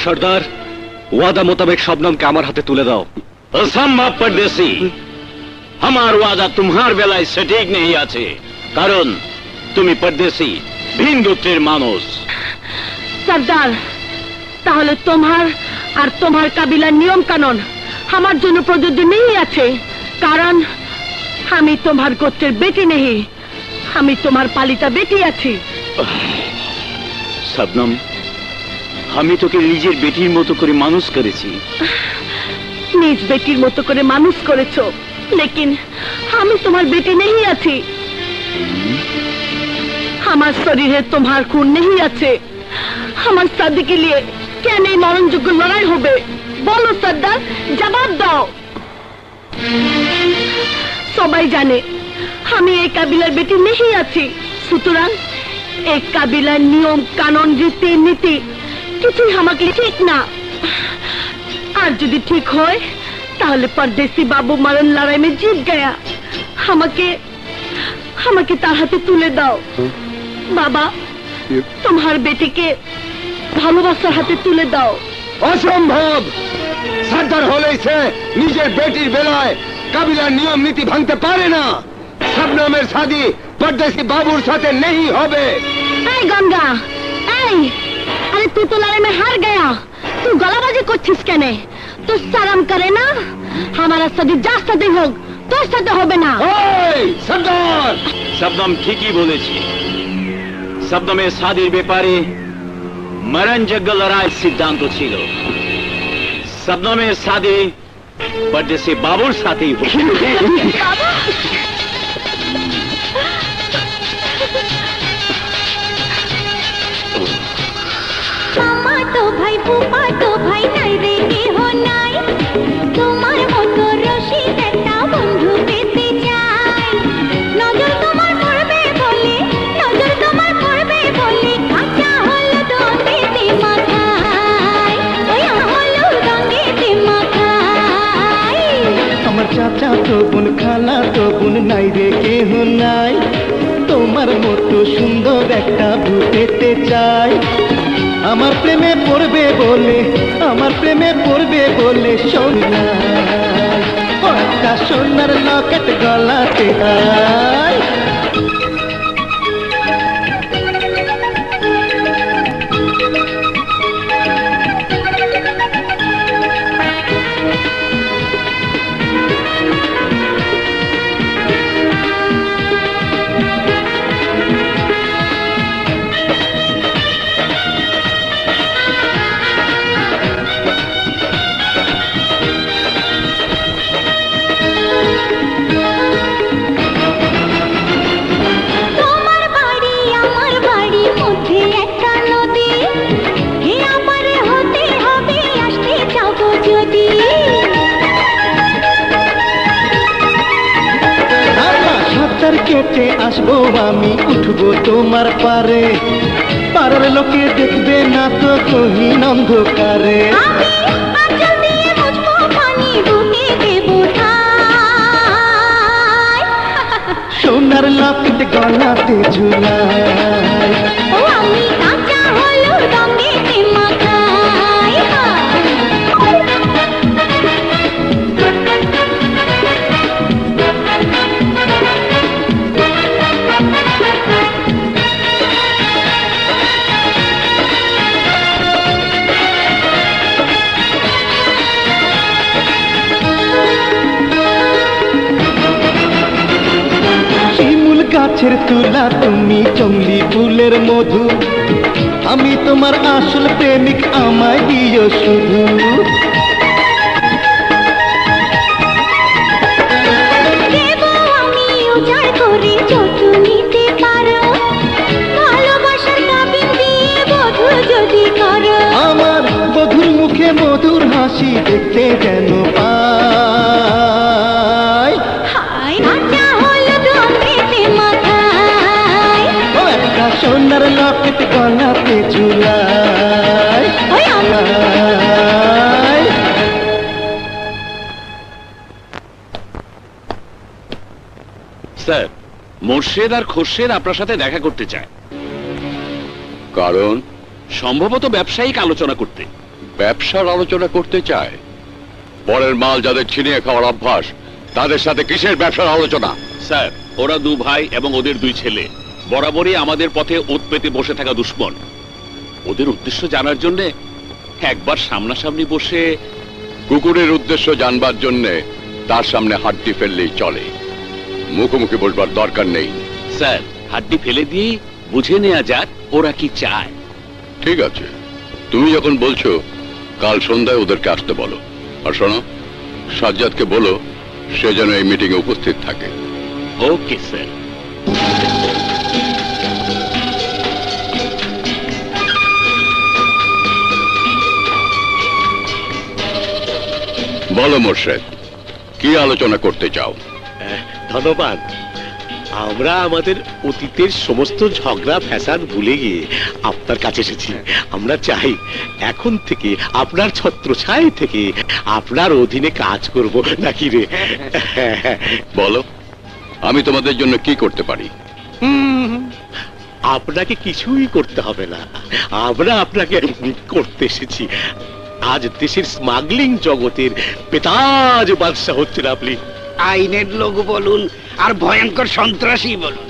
সর্দার, ওয়াদা মোতাবেক শবনমকে আমার হাতে তুলে দাও। असंभव परदेसी, हमार वादा तुम्हार बेलाয় সঠিক नहीं আছে, কারণ তুমি परदेसी, ভিন গোত্রের মানুষ। সর্দার, তাহলে তোমার আর তোমার কাবিলার নিয়ম কানুন আমার জন্য প্রযোজ্য নেই আছে, কারণ আমি তোমার গোত্রের বেটি নেই, আমি তোমার পালিতা বেটি আছি। শবনম, আমি তোকে নিজের বেটির মতো করে মানুষ করেছি। নিজ বেটির মতো করে মানুষ করেছো, লেকিন আমি তোমার বেটি নেই আছি। আমার শরীরে তোমার খুন নেই আছে। আমার সাদিকে লিয়ে কেন এই মরণযোগ্য লড়াই হবে? বলো সর্দার, জবাব দাও। সবাই জানে আমি এই কাবিলার বেটি নেই আছি, সুতরাং এই কাবিলার নিয়ম কানুন রীতি নীতি কিছুই আমাকে ঠিক না। আর যদি ঠিক হয় তাহলে परदेसी बाबू मरण लड़ाई में जीत गया, আমাকে তার হাতে তুলে দাও। বাবা, তোমার বেটিকে ভালোবাসার হাতে তুলে দাও। অসম্ভব! সর্দার হলেই সে নিজের বেটির বেলায় কাবিলার নিয়ম নীতি ভাঙতে পারে না। শবনমের শাদী परदेसी বাবুর সাথে নেই হবে। এই গঙ্গা, এই, আরে তুই তো লড়াই में हार गया, তুই গলাবাজি করছিস কেন? তুই শরম করে না? हमारा शादी যার সাথে হোক, তোর সাথে হবে না। এই সর্দার! শবনম ঠিকই বলেছে। শবনমের শাদীর ব্যাপারে মরণযোগ্য লড়াই সিদ্ধান্ত ছিল। শবনমের শাদী परदेसी বাবুর সাথেই হবে। মামা তো ভাই, ফুপা তো ভাই, নাই রে কেহ নাই, তোমার মতো রসিক একটা বন্ধু পেতে চাই। নজর তোমার পড়বে বলে, নজর তোমার পড়বে বলে, কাঁচা হলুদ রঙেতে মাখাই, ওই হলুদ রঙেতে মাখাই। আমার চাচা তো বোন, খালা তো বোন, নাই রে কেহ নাই, তোমার মতো সুন্দর একটা বউ পেতে চাই। আমার প্রেমে পড়বে বলে, আমার প্রেমে পড়বে বলে সোনা, ও একটা সোনার লকেট গলাতে আয়। তোমার বাড়ি আমার বাড়ির মধ্যে একটা নদী, হে আমার হতে হবে আসতে যাবো যদি। সাঁতার কেটে আসবো আমি, উঠবো তোমার পারে, পাড়ার লোকে দেখবে না তো কহিন অন্ধকারে। আমি আঁচল দিয়ে মুছবো পানি, বুকে দেবো ঠাই। সোনার লকেট গলাতে ঝুলাই। ও আমি কাঁচা হলুদ রঙেতে মাখাই। শিমুল গাছের তুলা তুমি, জঙ্গলি ফুলের মধু, আমি তোমার আসল প্রেমিক, আমায় দিও শুধু। দেবো আমি উজাড় করে যত নিতে পারো, ভালোবাসার কাবিন দিয়ে বধূ যদি করো। আমার বধুর মুখে মধুর হাসি দেখতে যেন পাই। হাই কাঁচা হলুদ রঙেতে মাখাই, ও একটা সোনার লকেট গলাতে ঝুলাই। ওই আমার স্যার, মোর্শেদ আর খোরশেদ আপনার সাথে দেখা করতে চায়। কারণ সম্ভবত ব্যবসায়িক আলোচনা করতে। ব্যবসার আলোচনা করতে চায়? পরের মাল যাদের ছিনিয়ে খাওয়ার অভ্যাস, তাদের সাথে কিসের ব্যবসার আলোচনা? স্যার, ওরা দু ভাই এবং ওদের দুই ছেলে বরাবরই আমাদের পথে ওত পেতে বসে থাকা দুশ্মন। ওদের উদ্দেশ্য জানার জন্য একবার সামনাসামনি বসে কুকুরের উদ্দেশ্য জানবার জন্যে তার সামনে হাড্ডি ফেললেই চলে, মুখোমুখি বসবার দরকার নেই। স্যার, হাড্ডি ফেলে দিয়ে বুঝে নেওয়া যাক ওরা কি চায়। ঠিক আছে, তুমি যখন বলছো কাল সন্ধ্যায় ওদেরকে আসতে বলো। আর শোনো, সাজ্জাদকে বলো সে যেন এই মিটিং এ উপস্থিত থাকে। Okay sir. বলো মোর্শেদ, কি আলোচনা করতে চাও? ধন্যবাদ। আমরা আমাদের অতীতের সমস্ত ঝগড়া ফ্যাসাদ ভুলে গিয়ে আপনার কাছে এসেছি। আমরা চাই এখন থেকে আপনার ছত্রছায়া থেকে আপনার অধীনে কাজ করব, নাকি রে? বলো, আমি তোমাদের জন্য কি করতে পারি? আপনাকে কিছুই করতে হবে না, আমরা আপনাকে করতে এসেছি। আজ দেশের স্মাগলিং জগতের পেতাজ বাদশা হচ্ছেন আপনি। আইনের লোক বলুন আর ভয়ঙ্কর সন্ত্রাসী বলুন,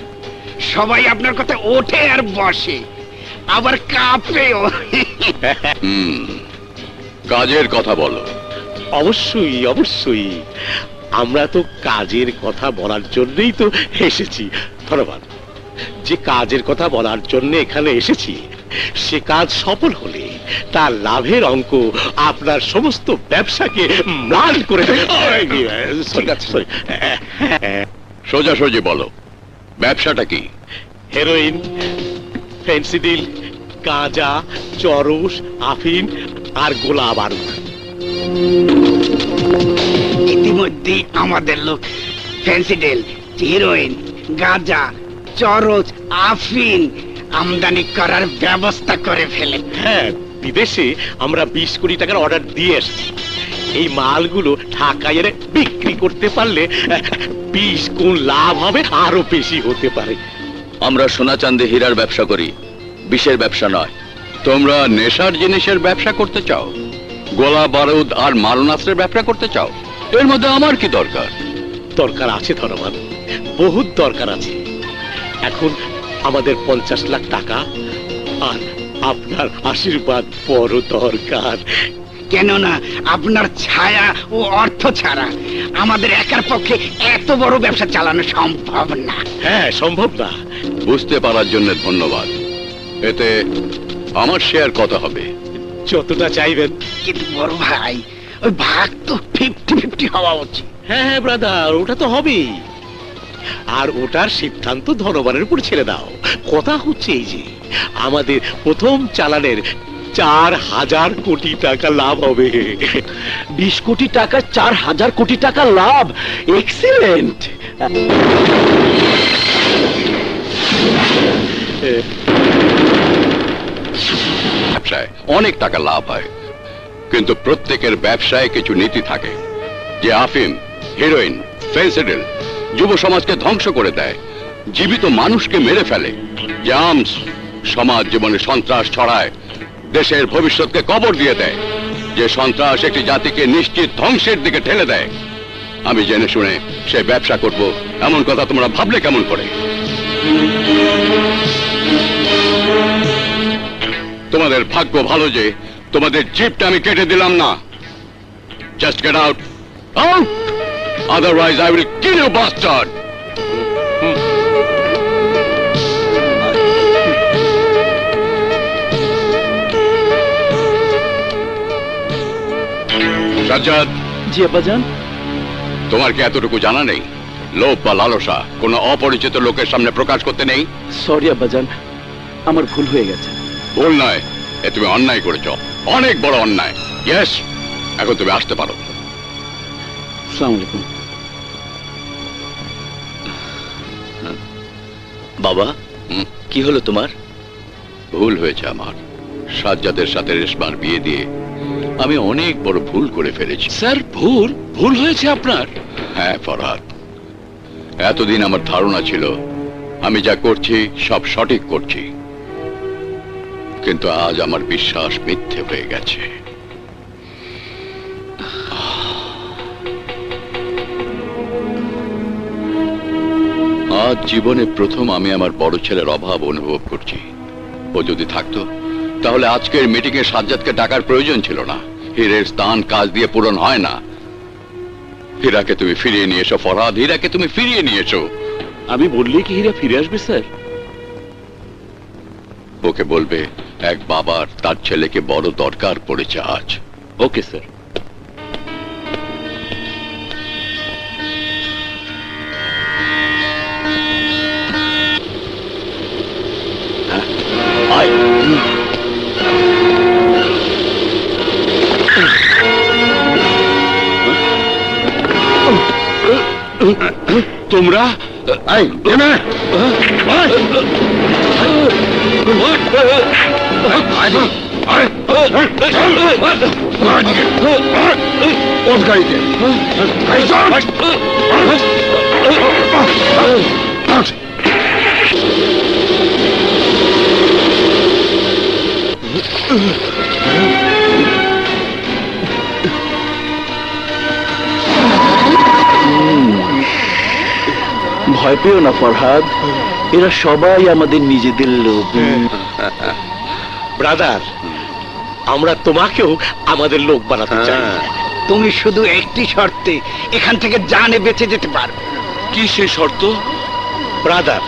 সবাই আপনার কথা ওঠে আর বসে, আবার কাঁপেও। কাজের কথা বলো। অবশ্যই অবশ্যই, আমরা তো কাজের কথা বলার জন্যই তো এসেছি। ধন্যবাদ। যে কাজের কথা বলার জন্য এখানে এসেছি, সে কাজ সফল হলে তার লাভের অঙ্ক আপনার সমস্ত ব্যবসাকে ম্লান করে দেবে। সোজাসুজি বলো, ব্যবসাটা কি? হেরোইন, ফেন্সিডিল, গাঁজা, চরস, আফিন আর গোলা বারুদ। ইতিমধ্যে আমাদের লোক ফেন্সিডেল, হিরোইন, গাঁজা, চরস, আফিন আমদানি করার ব্যবস্থা করে ফেলে। হ্যাঁ, বিদেশে আমরা 20 কোটি টাকার অর্ডার দিয়ে এসেছি। এই মালগুলো ঢাকায় এনে বিক্রি করতে পারলে 20 গুণ লাভ হবে, আরো বেশি হতে পারে। আমরা সোনা চাঁদে হীরার ব্যবসা করি, বিষের ব্যবসা নয়। তোমরা নেশার জিনিসের ব্যবসা করতে চাও, গোলা বারুদ আর মারণাস্ত্রের ব্যবসা করতে চাও। এর মধ্যে আমার কি দরকার? দরকার আছে ধনবান, বহুত দরকার আছে। এখন আমাদের 50 লাখ টাকা আর আপনার আশীর্বাদ বড় দরকার। কেননা আপনার ছায়া ও অর্থ ছাড়া আমাদের একার পক্ষে এত বড় ব্যবসা চালানো সম্ভব না। হ্যাঁ, সম্ভব না। বুঝতে পারার জন্য ধন্যবাদ। এতে আমার শেয়ার কত হবে? যতটা চাইবেন। কিন্তু বড় ভাই, ওই ভাগ তো 50-50 হওয়া উচিত। হ্যাঁ হ্যাঁ ব্রাদার, ওটা তো হবেই। আর ওটার সিদ্ধান্ত ধনবানের উপর ছেড়ে দাও। কথা হচ্ছে এই যে আমাদের প্রথম চালানের 4000 কোটি টাকা লাভ হবে। 20 কোটি টাকা, 4000 কোটি টাকা লাভ। এক্সিলেন্ট। ব্যবসায় অনেক টাকা লাভ হয়, কিন্তু প্রত্যেকের ব্যবসায় কিছু নীতি থাকে। যে আফিম, হিরোইন, ফেন্সিডিল যুব সমাজকে ধ্বংস করে দেয়, জীবিত মানুষকে মেরে ফেলে, যে আর্মস সমাজ জীবনে সন্ত্রাস ছড়ায়, দেশের ভবিষ্যৎকে কবর দিয়ে দেয়, যে সন্ত্রাস একটি জাতিকে নিশ্চিত ধ্বংসের দিকে ঠেলে দেয়। আমি জেনে শুনে সে ব্যবসা করব, এমন কথা তোমরা ভাবলে কেমন করে? তোমাদের ভাগ্য ভালো যে তোমাদের জিপটা আমি কেটে দিলাম না। Just get out, out, otherwise I will kill you bastard. Sajjad. জি আব্বাজান। তোমার কি এতটুকু জানা নেই, লোভ বা লালসা কোনো অপরিচিত লোকের সামনে প্রকাশ করতে নেই? সরি আব্বাজান, আমার ভুল হয়ে গেছে। ভুল নয়, এ তুমি অন্যায় করেছ, অনেক বড় অন্যায়। ইয়েস, এখন তুমি আসতে পারো। আসসালামু আলাইকুম। বাবা, কি হলো তোমার? ভুল হয়েছে আমার। সাজ্জাদের সাথে রেশমার বিয়ে দিয়ে আমি অনেক বড় ভুল করে ফেলেছি। স্যার, ভুল হয়েছে আপনার? হ্যাঁ ফরহাদ, এতদিন আমার ধারণা ছিল আমি যা করছি সব সঠিক করছি, কিন্তু আজ আমার বিশ্বাস মিথ্যে হয়ে গেছে। আজ জীবনে প্রথম আমি আমার বড় ছেলের অভাব অনুভব করছি। ও যদি থাকতো তাহলে আজকের মিটিং এ সাজ্জাদকে ডাকার প্রয়োজন ছিল না। হীরের স্থান কাজ দিয়ে পূরণ হয় না। হীরাকে তুমি ফিরিয়ে নিয়ে এসো ফরহাদ, হীরাকে তুমি ফিরিয়ে নিয়ে এসো। আমি বললেই কি হীরা ফিরে আসবে স্যার? ওকে বলবে এক বাবার তার ছেলেকে বড় দরকার পড়েছে আজ। Okay sir. আয়। তোমরা ভয় পেও না ফরহাদ, এরা সবাই আমাদের নিজেদের লোক। ব্রাদার, আমরা তোমাকেও আমাদের লোক বানাতে চাই। তুমি শুধু একটি শর্তে এখান থেকে জানে বেঁচে যেতে পারবে। কি সেই শর্ত? ব্রাদার,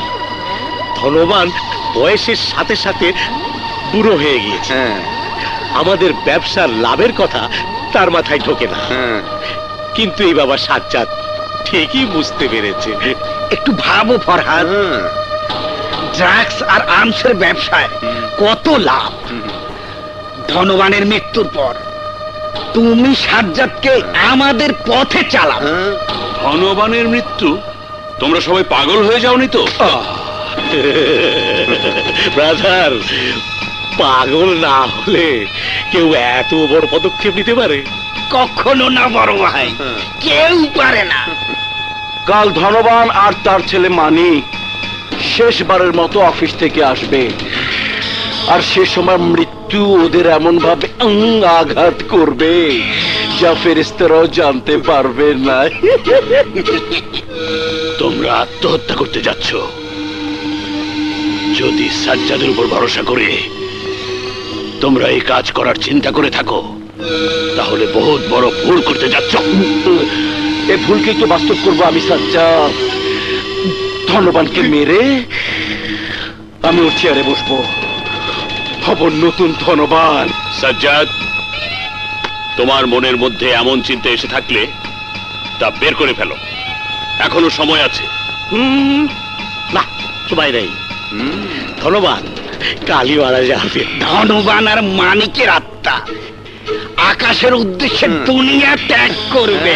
ধনবান বয়সের সাথে সাথে বুড়ো হয়ে গিয়েছে। আমাদের ব্যবসার লাভের কথা তার মাথায় ঢোকে না। কিন্তু এই বাবা সাজ্জাদ ঠিকই বুঝতে পেরেছে। একটু ভাবো ফরহাদ, ড্রাগস আর আর্মসের ব্যবসায় কত লাভ। ধনবানের মৃত্যুর পর তুমি সাজ্জাদকে আমাদের পথে চালাও। ধনবানের মৃত্যু? তোমরা সবাই পাগল হয়ে যাওনি তো? ব্রাদার, পাগল না হলে কেউ এত বড় পদক্ষেপ নিতে পারে? কখনো না বড় ভাই, কেউ পারে না। কাল ধনবান আর তার ছেলে মানিক শেষবারের মতো অফিস থেকে আসবে, আর সে সময় মৃত্যু ওদের এমন ভাবে আঘাত করবে যা ফেরেশতারাও জানতে পারবে না। তোমরা আত্মহত্যা করতে যাচ্ছ। যদি সাজ্জাদের উপর ভরসা করে তোমরা এই কাজ করার চিন্তা করে থাকো, তাহলে বহুত বড় ভুল করতে যাচ্ছ। এ ভুলকে তো বাস্তব করবো আমি সাজ্জাদ। ধনবানকে মেরে আমি ওর চেয়ারে বসবো, হব নতুন ধনবান। সাজ্জাদ, তোমার মনের মধ্যে এমন চিন্তা এসে থাকলে তা বের করে ফেলো, এখনো সময় আছে। না, সময় নেই। ধনবান কালী মারা যাবে। ধনবান আর মানিকের আত্মা আকাশের উদ্দেশ্যে দুনিয়া ত্যাগ করবে।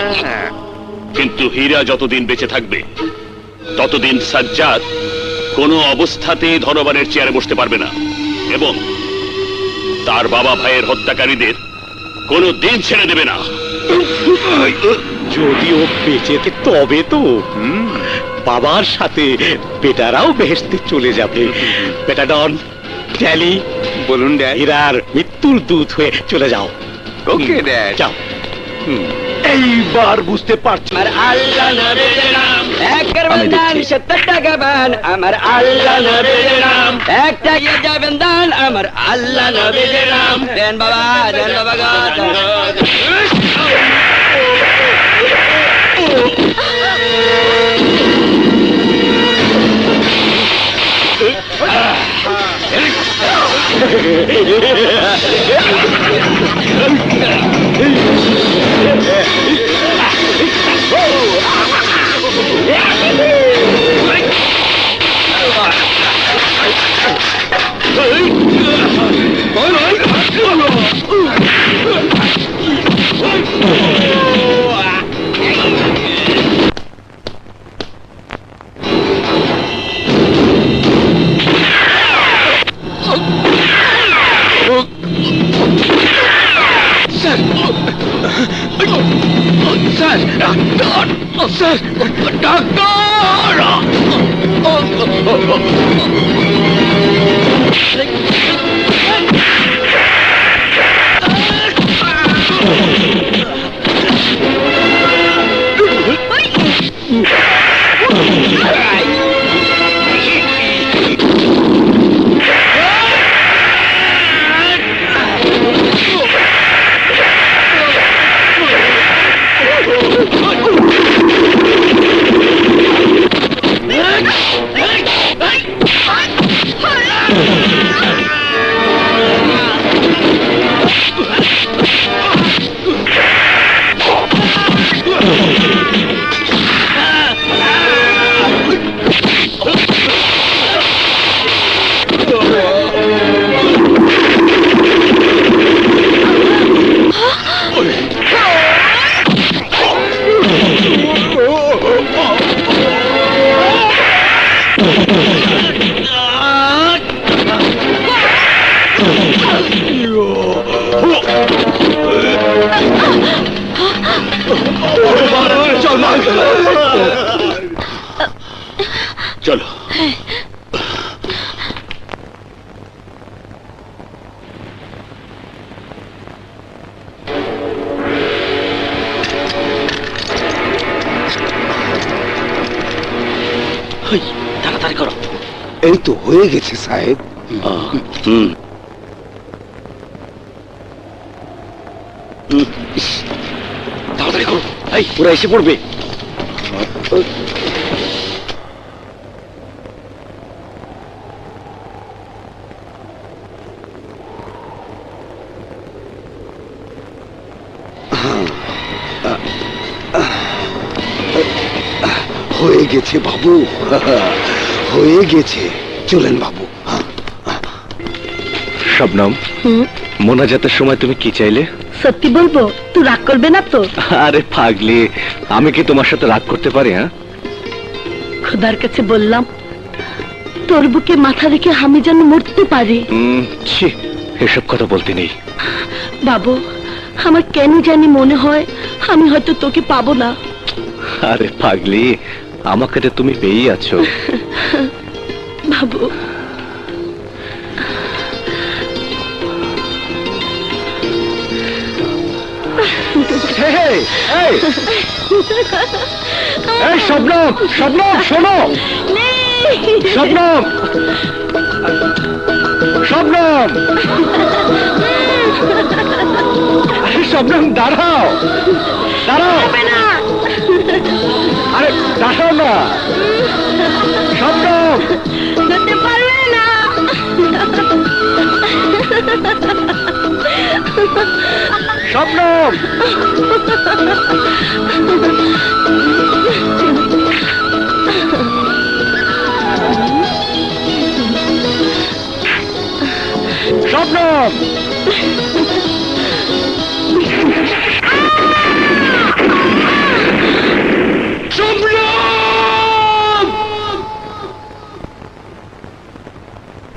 কিন্তু হীরা যতদিন বেঁচে থাকবে ততদিন সাজ্জাদ কোনো অবস্থাতেই ধনবানের চেয়ারে বসতে পারবে না, এবং তার বাবা ভাইয়ের হত্যাকারীদের কোনো দিন ছেড়ে দেবে না। যদি ও বেঁচে থাকে তবে তো বাবার সাথে বেটারাও বেহেশতে চলে যাবে। বেটা ডন, ড্যালি, বলুন ড্যাড। হীরার মৃত্যুর দূত হয়ে চলে যাও। Okay dad. যাও। এইবার বুঝতে পারছি। আমার আল্লাহ নবীর নাম একের আমি দান দেখছি। 70 টাকা বান। আমার আল্লাহ নবীর নাম এক টাকা যাবেন দান। আমার আল্লাহ নবীর নাম দেন বাবা, দেন বাবা গো। এই তো হয়ে গেছে সাহেব। হুম তাড়াতাড়ি করো, এই ওরা এসে পড়বে। হয়ে গেছে বাবু, হয়ে গেছে। চলেন বাবু। শবনম, মোনাজাতের সময় তুমি কি চাইলে? সত্যি বলবো, তুই রাগ করবে না তো? আরে পাগলি, আমি কি তোমার সাথে রাগ করতে পারি? হ্যাঁ, খোদার কাছে বললাম তোর বুকে মাথা রেখে আমি যেন মরতে পারি। ছি, এসব কথা বলতে নেই। বাবু, আমার কেন জানি মনে হয় আমি হয়তো তোকে পাবো না। আরে পাগলি, আমাকে তো তুমি পেয়েই আছো। বাবু, এই শবনম, শবনম শোনো, শবনম, শবনম, আরে শবনম দাঁড়াও, দাঁড়াও, আরে দাঁড়াও না শবনম, যেতে পারবে না। শবনম, শবনম, শবনম,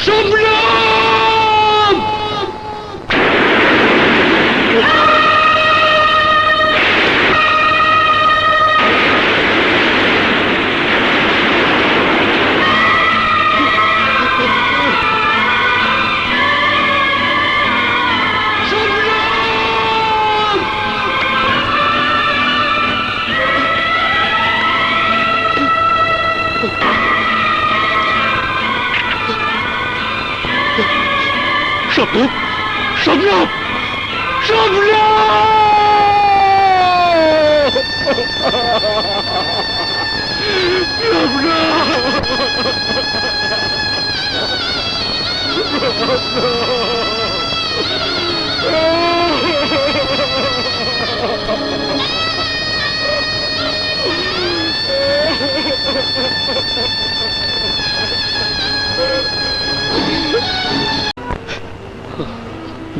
শবনম, শবনম, শবনম,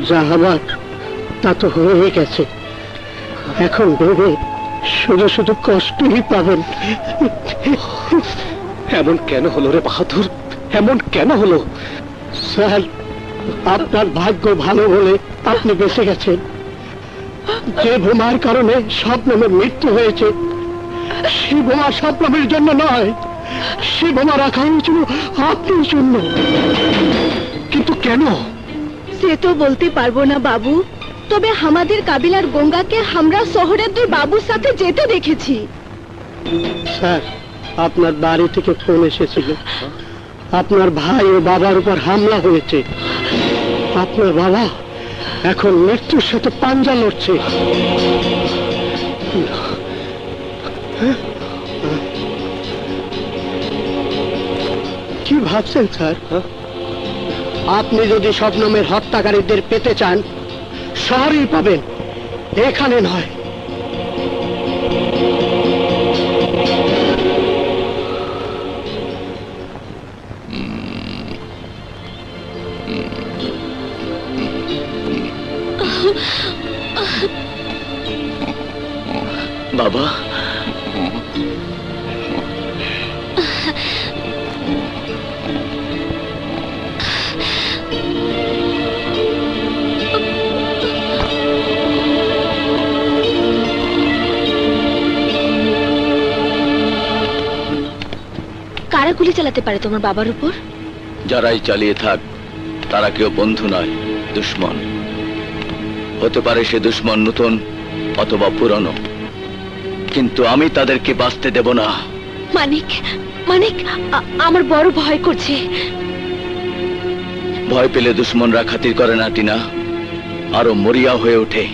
যা হবার তা তো হয়ে গেছে। এখন ভেবে শুধু শুধু কষ্টই পাবেন। এমন কেন হলো রে বাহাদুর, এমন কেন হলো? স্যার, আপনার ভাগ্য ভালো বলে আপনি বেঁচে গেছেন। যে বোমার কারণে শবনমের মৃত্যু হয়েছে, সে বোমা শবনমের জন্য নয়, সে বোমা রাখা হয়েছিল আপনার জন্য। কিন্তু কেন? সে তো বলতে পারবো না বাবু, তবে আমাদের কাবিলার গঙ্গাকে আমরা শহরের দুই বাবুর সাথে যেতে দেখেছি। স্যার, আপনার বাড়ি থেকে ফোন এসেছিল, আপনার ভাই ও বাবার উপর হামলা হয়েছে। আপনার বাবা এখন মৃত্যুর সাথে পাঞ্জা লড়ছে। কি ভাবছেন স্যার? আপনি যদি শবনমের হত্যাকারীদের পেতে চান, শহরেই পাবেন, এখানে নয়। বাবা, কারা গুলি চালাতে পারে তোমার বাবার উপর? যারাই চালিয়ে থাক, তারা কেউ বন্ধু নয়, দুশ্মন। হতে পারে সে দুশ্মন নতুন অথবা পুরনো, কিন্তু আমি তাদেরকে বাঁচতে দেব না। মানিক, মানিক, আমার বড় ভয় করছে। ভয় পেলে দুশ্মনরা খাতির করে না টিনা, আরো মরিয়া হয়ে ওঠে।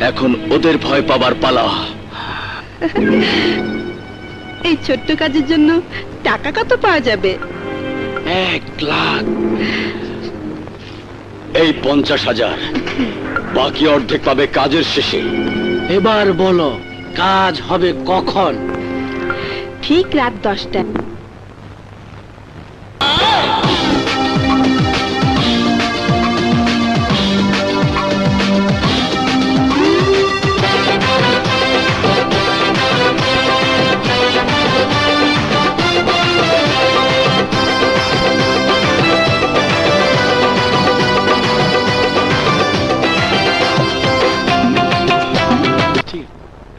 এখন ওদের ভয় পাবার পালা। এই ছোট্ট কাজের জন্য টাকা কত পাওয়া যাবে? 1 লাখ। এই 50,000, বাকি অর্ধেক পাবে কাজের শেষে। এবার বলো কাজ হবে কখন? ঠিক রাত 10টা।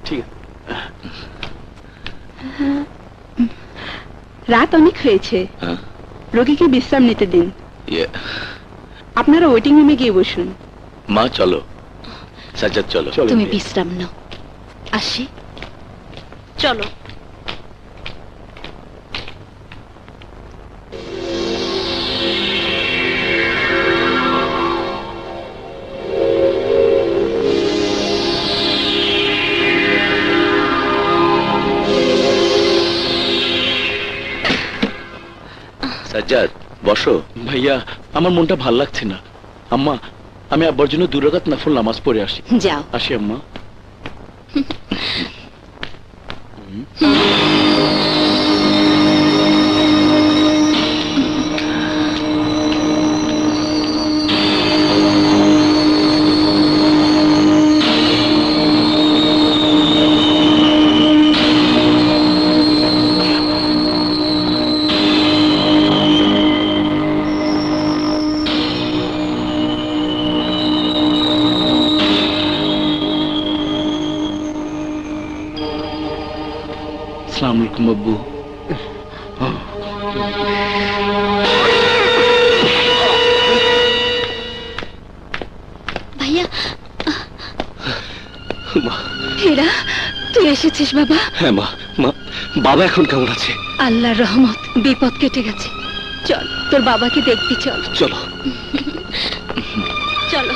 ঠিক রাত অনেক হয়েছে, হ্যাঁ। রোগীকে বিশ্রাম নিতে দিন। ইয়ে, আপনারা ওয়েটিং রুমে গিয়ে বসুন। মা চলো, সাজ্জাদ চলো। তুমি বিশ্রাম নাও, আসি। চলো। সাজ্জাদ বসো। ভাইয়া, আমার মনটা ভাল লাগছে না। আম্মা, আমি আব্বার জন্য 2 রাকাত নফল নামাজ পড়ে আসি। যাও। আসি আম্মা। আসসালামু আলাইকুম আব্বু। ভাইয়া, হেরা, তুই এসেছিস বাবা? হ্যাঁ মা, বাবা এখন কেমন আছে? আল্লাহর রহমত, বিপদ কেটে গেছে। চল তোর বাবাকে দেখবি, চল। চলো। চলো।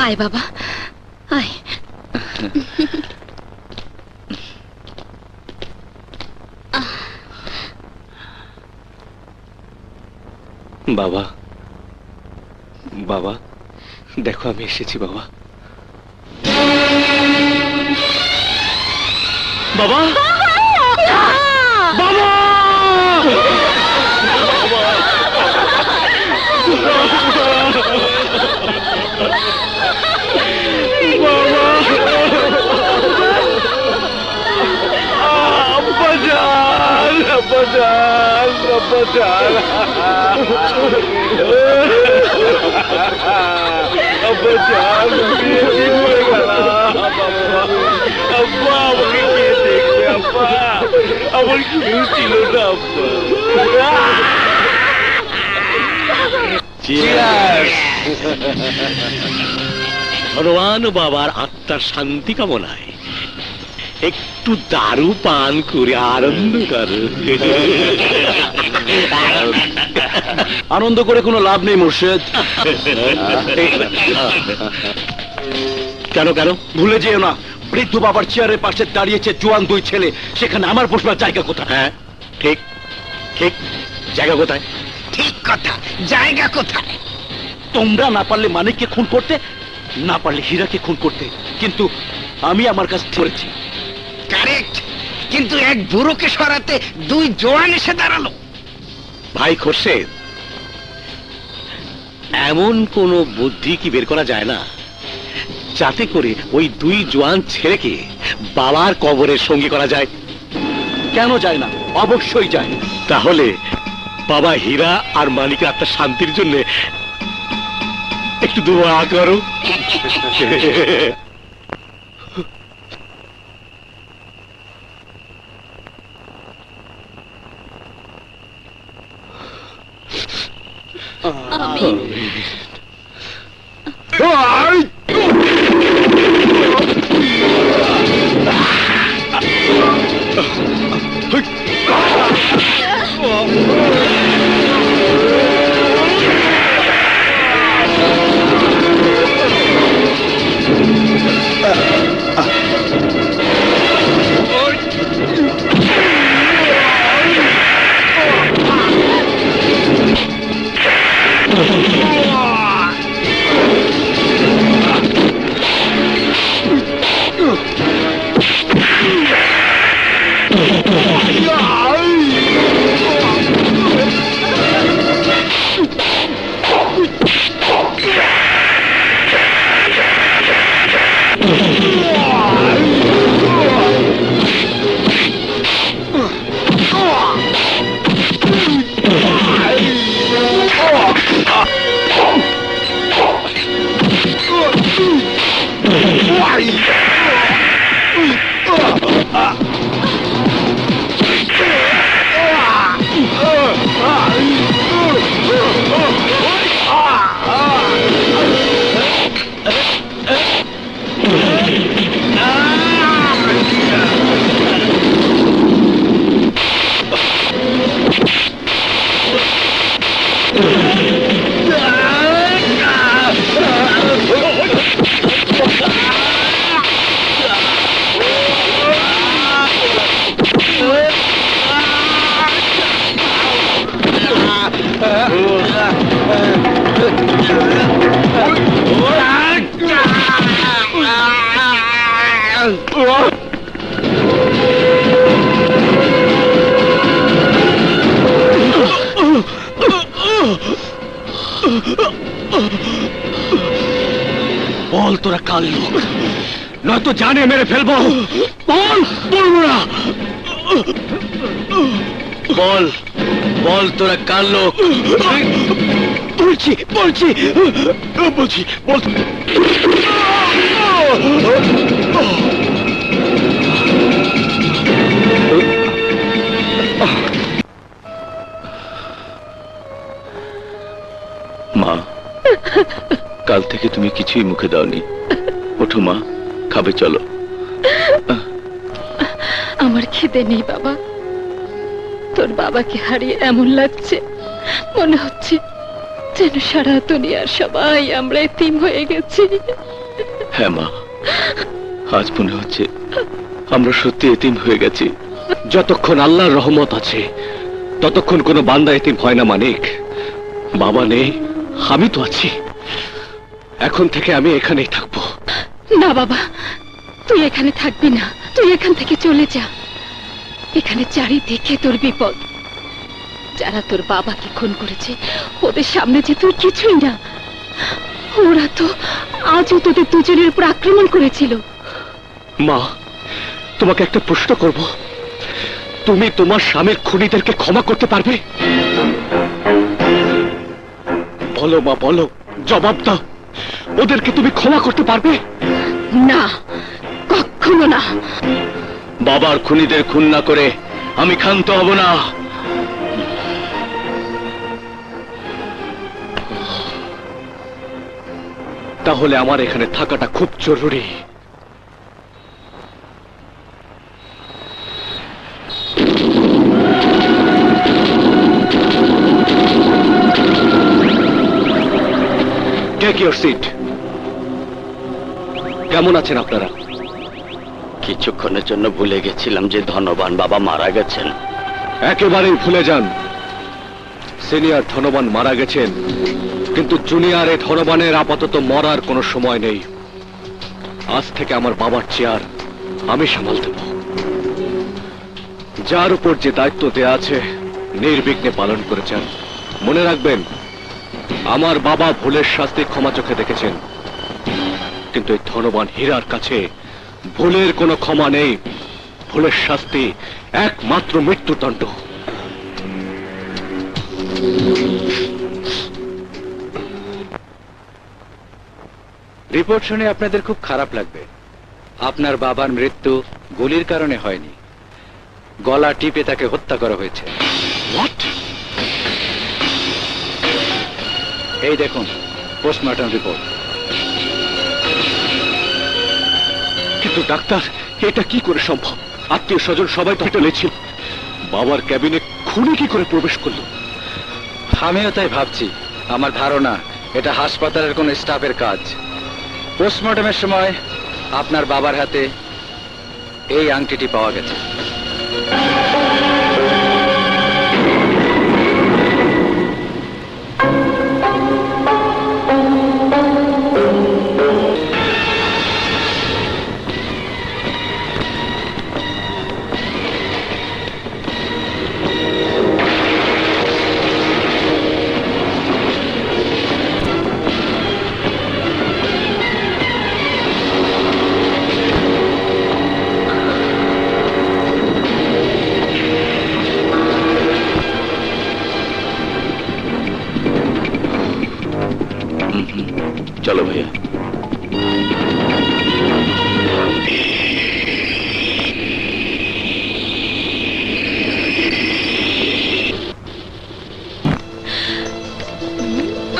আয় বাবা, আয়। বাবা, বাবা দেখো আমি এসেছি বাবা। বাবা, বাবা, আমার কেউ ছিল না। ভগবান বাবার আত্মার শান্তি কামনায় একটু দারু পান করে আনন্দ করো। আনন্দ করে কোনো লাভ নেই মোর্শেদ। কেন কেন ভুলে যেও না, বৃদ্ধ বাবার চেয়ারের পাশে দাঁড়িয়েছে জোয়ান 2 ছেলে, সেখানে আমার বসবার জায়গা কোথায়? হ্যাঁ ঠিক ঠিক, জায়গা কোথায়? ঠিক কথা, জায়গা কোথায়? তোমরা না পারলে মানিককে খুন করতে, না পারলে হীরাকে খুন করতে, কিন্তু আমি আমার কাছে ধরেছি। কারেক্ট, কিন্তু এক বুড়োকে সরাতে 2 জোয়ান এসে দাঁড়ালো। ভাই খোরশেদ, এমন কোন বুদ্ধি কি বের করা যায় না যাতে করে ওই দুই জোয়ান ছেলেকে বাবার কবরের সঙ্গী করা যায়। কেন যায় না? অবশ্যই যায়। তাহলে বাবা হীরা আর মানিকের আত্মার শান্তির জন্য একটু দোয়া করো। বল তোরা কাল লোক, নয়তো জানে মেরে ফেলবো। বল, বলবো না। বল, বল তোরা কাল লোক। বলছি বলছি বলছি বল। মা, কাল থেকে তুমি কিছুই মুখে দাওনি। ওঠো মা, খাবে চলো। আমার খিদে নেই বাবা। তোর বাবাকে হারিয়ে এমন লাগছে, মনে হচ্ছে যেন সারা দুনিয়ার সবাই আমরা এতিম হয়ে গেছি। হ্যাঁ মা, আজ মনে হচ্ছে আমরা সত্যি এতিম হয়ে গেছি। যতক্ষণ আল্লাহর রহমত আছে ততক্ষণ কোনো বান্দা এতিম হয় না মানিক। বাবা নেই, আমি তো আছি। এখন থেকে আমি এখানেই থাকবো। না বাবা, তুই এখানে থাকবি না। তুই এখান থেকে চলে যা। এখানে চারিদিকে তোর বিপদ। যারা তোর বাবাকে খুন করেছে ওদের সামনে যে তুই কিছুই না। ওরা তো আজও তোদের দুজনের উপর আক্রমণ করেছিল। মা, তোমাকে একটা প্রশ্ন করব। তুমি তোমার স্বামীর খুনিদেরকে ক্ষমা করতে পারবে? বলো মা, বলো, জবাব দাও। ওদেরকে তুমি ক্ষমা করতে পারবে? না, কখনো না। বাবার খুনিদের খুন না করে আমি ক্ষান্ত হব না। তাহলে আমার এখানে থাকাটা খুব জরুরি। Take your seat. কেমন আছেন আপনারা? কিছুক্ষণের জন্য ভুলে গেছিলাম যে ধনবান বাবা মারা গেছেন। একেবারেই ভুলে যান। সিনিয়র ধনবান মারা গেছেন, কিন্তু জুনিয়র এই ধনবানের আপাতত মরার কোনো সময় নেই। আজ থেকে আমার বাবার চেয়ার আমি সামাল দেব। যার উপর যে দায়িত্ব দেয়া আছে নির্বিঘ্নে পালন করেছেন। মনে রাখবেন, আমার বাবা ভুলের শাস্তি ক্ষমা চোখে দেখেছেন, কিন্তু এই ধনবান হীরার কাছে ভুলের কোনো ক্ষমা নেই। ভুলের শাস্তি একমাত্র মৃত্যুদণ্ড। রিপোর্ট শুনে আপনাদের খুব খারাপ লাগবে। আপনার বাবার মৃত্যু গুলির কারণে হয়নি, গলা টিপে তাকে হত্যা করা হয়েছে। What? এই দেখুন পোস্টমর্টম রিপোর্ট। কিন্তু ডাক্তার, এটা কি করে সম্ভব? আত্মীয় স্বজন সবাই তো হোটেলে ছিল, বাবার ক্যাবিনে খুনি কি করে প্রবেশ করলো? আমিও তাই ভাবছি। আমার ধারণা এটা হাসপাতালের কোন স্টাফের কাজ। পোস্টমর্টমের সময় আপনার বাবার হাতে এই আংটিটি পাওয়া গেছে। চলো ভাইয়া।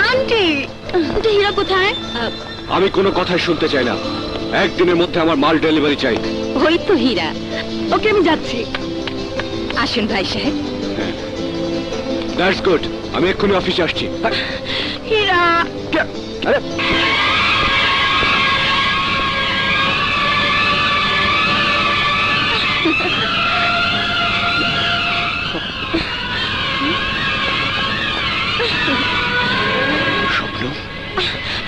আন্টি, হীরা কোথায়? আমি কোনো কথাই শুনতে চাই না। একদিনের মধ্যে আমার মাল ডেলিভারি চাই। ওই তো হীরা, ওকে আমি যাচ্ছি। আসুন ভাই সাহেব। দ্যাটস গুড, আমি এক্ষুনি অফিসে আসছি। হীরা, আরে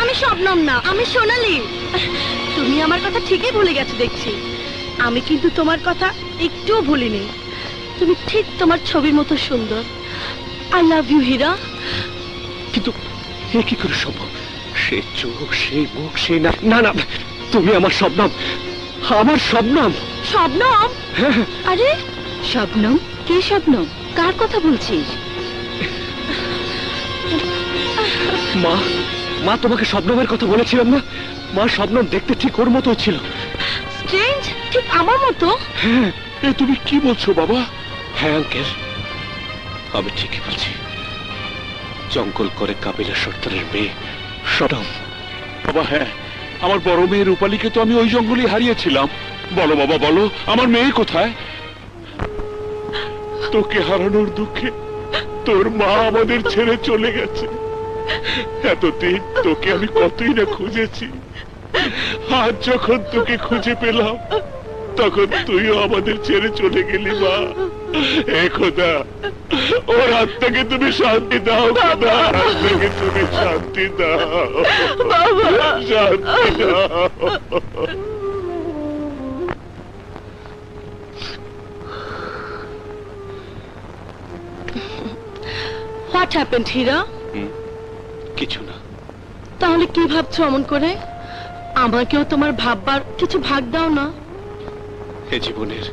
আমি শবনম না, আমি সোনালি। তুমি আমার কথা ঠিকই ভুলে গেছো দেখছি। আমি কিন্তু তোমার কথা একটুও ভুলিনি। তুমি ঠিক তোমার ছবির মতো সুন্দর। আই লাভ ইউ হীরা। কিন্তু এ কি করে সম্ভব? সে চোখ, সেই মুখ, সেই না না না, তুমি আমার শবনম, আমার শবনম। শবনম? আরে শবনম? কে শবনম? কার কথা বলছিস? মা, মা তোমাকে শবনমের কথা বলেছিলাম না? মা, শবনম দেখতে ঠিক ওর মতো ছিল। স্ট্রেঞ্জ, ঠিক আমার মতো। হ্যাঁ। এ তুমি কি বলছো বাবা? হ্যাঁ আঙ্কেল, আমি ঠিকই বলছি। জঙ্গল করে কাবিলা সর্দারের মেয়ে শবনম। বাবা হ্যাঁ, আমার বড় মেয়ে রূপালীকে তো আমি ওই জঙ্গলে হারিয়েছিলাম। বলো বাবা বলো, আমার মেয়ে কোথায়? তোকে হারানোর দুঃখে তোর মা আমাদের ছেড়ে চলে গেছে। এতদিন তোকে আমি কতই না খুঁজেছি। আজ যখন তোকে খুঁজে পেলাম, তখন তুইও আমাদের ছেড়ে চলে গেলি মা। এ খোদা, ওর আত্মাকে তুমি শান্তি দাও খোদা, আত্মাকে তুমি শান্তি দাও, শান্তি দাও। হোয়াট হ্যাপেন্ড হীরা? কিছু না। তাহলে কি ভাবছো অমন করে? আমাকেও তোমার ভাববার কিছু ভাগ দাও না। এ জীবনের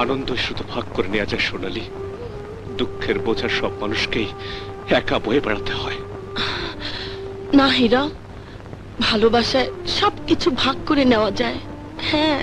আনন্দ শুধু ভাগ করে নেওয়া যায় সোনালি। দুঃখের বোঝা সব মানুষকেই একা বয়ে বেড়াতে হয়। না হীরা, ভালোবাসায় সবকিছু ভাগ করে নেওয়া যায়। হ্যাঁ,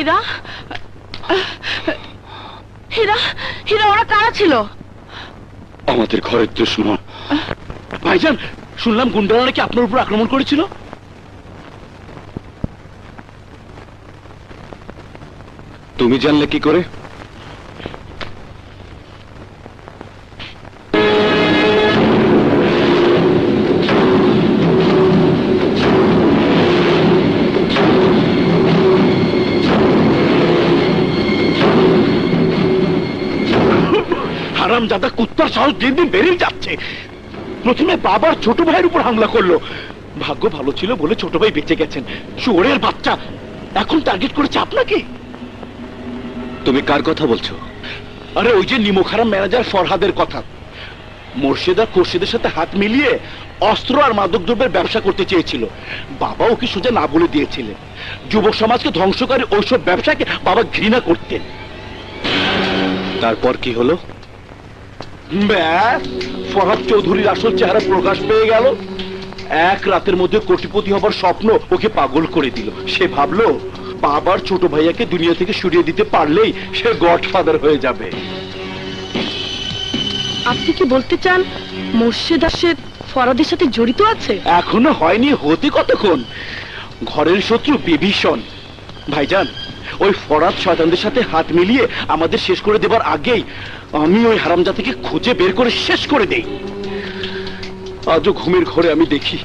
হীরা হীরা হীরা ওরা কারা ছিল? আমাদের ঘরের দুশ্মন। ভাইজান, শুনলাম গুন্ডারা নাকি আপনার উপর আক্রমণ করেছিল। তুমি জানলে কি করে? হারামজাদা কুত্তার সাহস দিন দিন বেড়ে যাচ্ছে। প্রথমে বাবার ছোট ভাইয়ের উপর হামলা করলো, ভাগ্য ভালো ছিল বলে ছোট ভাই বেঁচে গেছেন। শুয়োরের বাচ্চা এখন টার্গেট করেছে আপনাকে। তুমি কার কথা বলছো? আরে ওই যে নিমুখারাম ম্যানেজার ফরহাদের কথা। মোর্শেদা খোরশেদের সাথে হাত মিলিয়ে অস্ত্র আর মাদকদ্রব্যের ব্যবসা করতে চেয়েছিল। বাবা ওকে সোজা না বলে দিয়েছিলেন। যুবক সমাজকে ধ্বংসকারী ওইসব ব্যবসাকে বাবা ঘৃণা করতেন। তারপর কি হলো? ব্যাস, ফরহাদ চৌধুরীর আসল চেহারা প্রকাশ পেয়ে গেল। এক রাতের মধ্যে কোটিপতি হবার স্বপ্ন ওকে পাগল করে দিল। সে ভাবলো বাবার ছোট ভাইয়াকে দুনিয়া থেকে সরিয়ে দিতে পারলেই সে গডফাদার হয়ে যাবে। আপনি কি বলতে চান মোর্শেদ আশেদ ফরাদের সাথে জড়িত আছে? এখনো হয়নি, হতে কতক্ষণ। ঘরের শত্রু বিভীষণ। ভাইজান, ওই ফরাদ শয়তানদের সাথে হাত মিলিয়ে আমাদের শেষ করে দেবার আগেই আমি ওই হারামজাতিকে খুঁজে বের করে শেষ করে দেই। আজও ঘুমের ঘরে আমি দেখি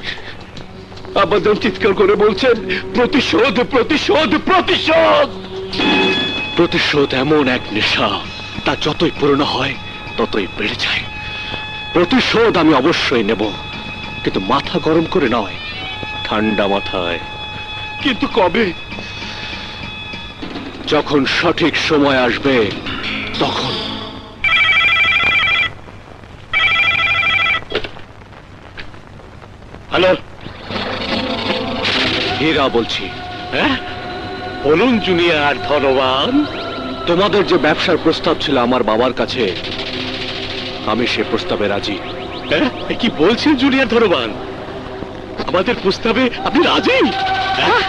আবাদন চিৎকার করে বলছেন, প্রতিশোধ প্রতিশোধ প্রতিশোধ। প্রতিশোধ এমন এক নেশা, তা যতই পুরনো হয় ততই বেড়ে যায়। প্রতিশোধ আমি অবশ্যই নেব, কিন্তু মাথা গরম করে নয়, ঠান্ডা মাথায়। কিন্তু কবে? যখন সঠিক সময় আসবে তখন। হ্যালো, হীরা বলছি। হ্যাঁ বলুন জুনিয়র ধনবান। তোমাদের যে ব্যবসার প্রস্তাব ছিল আমার বাবার কাছে, আমি সে প্রস্তাবে রাজি। হ্যাঁ, কি বলছেন জুনিয়র ধনবান? আমাদের প্রস্তাবে আপনি রাজি? হ্যাঁ,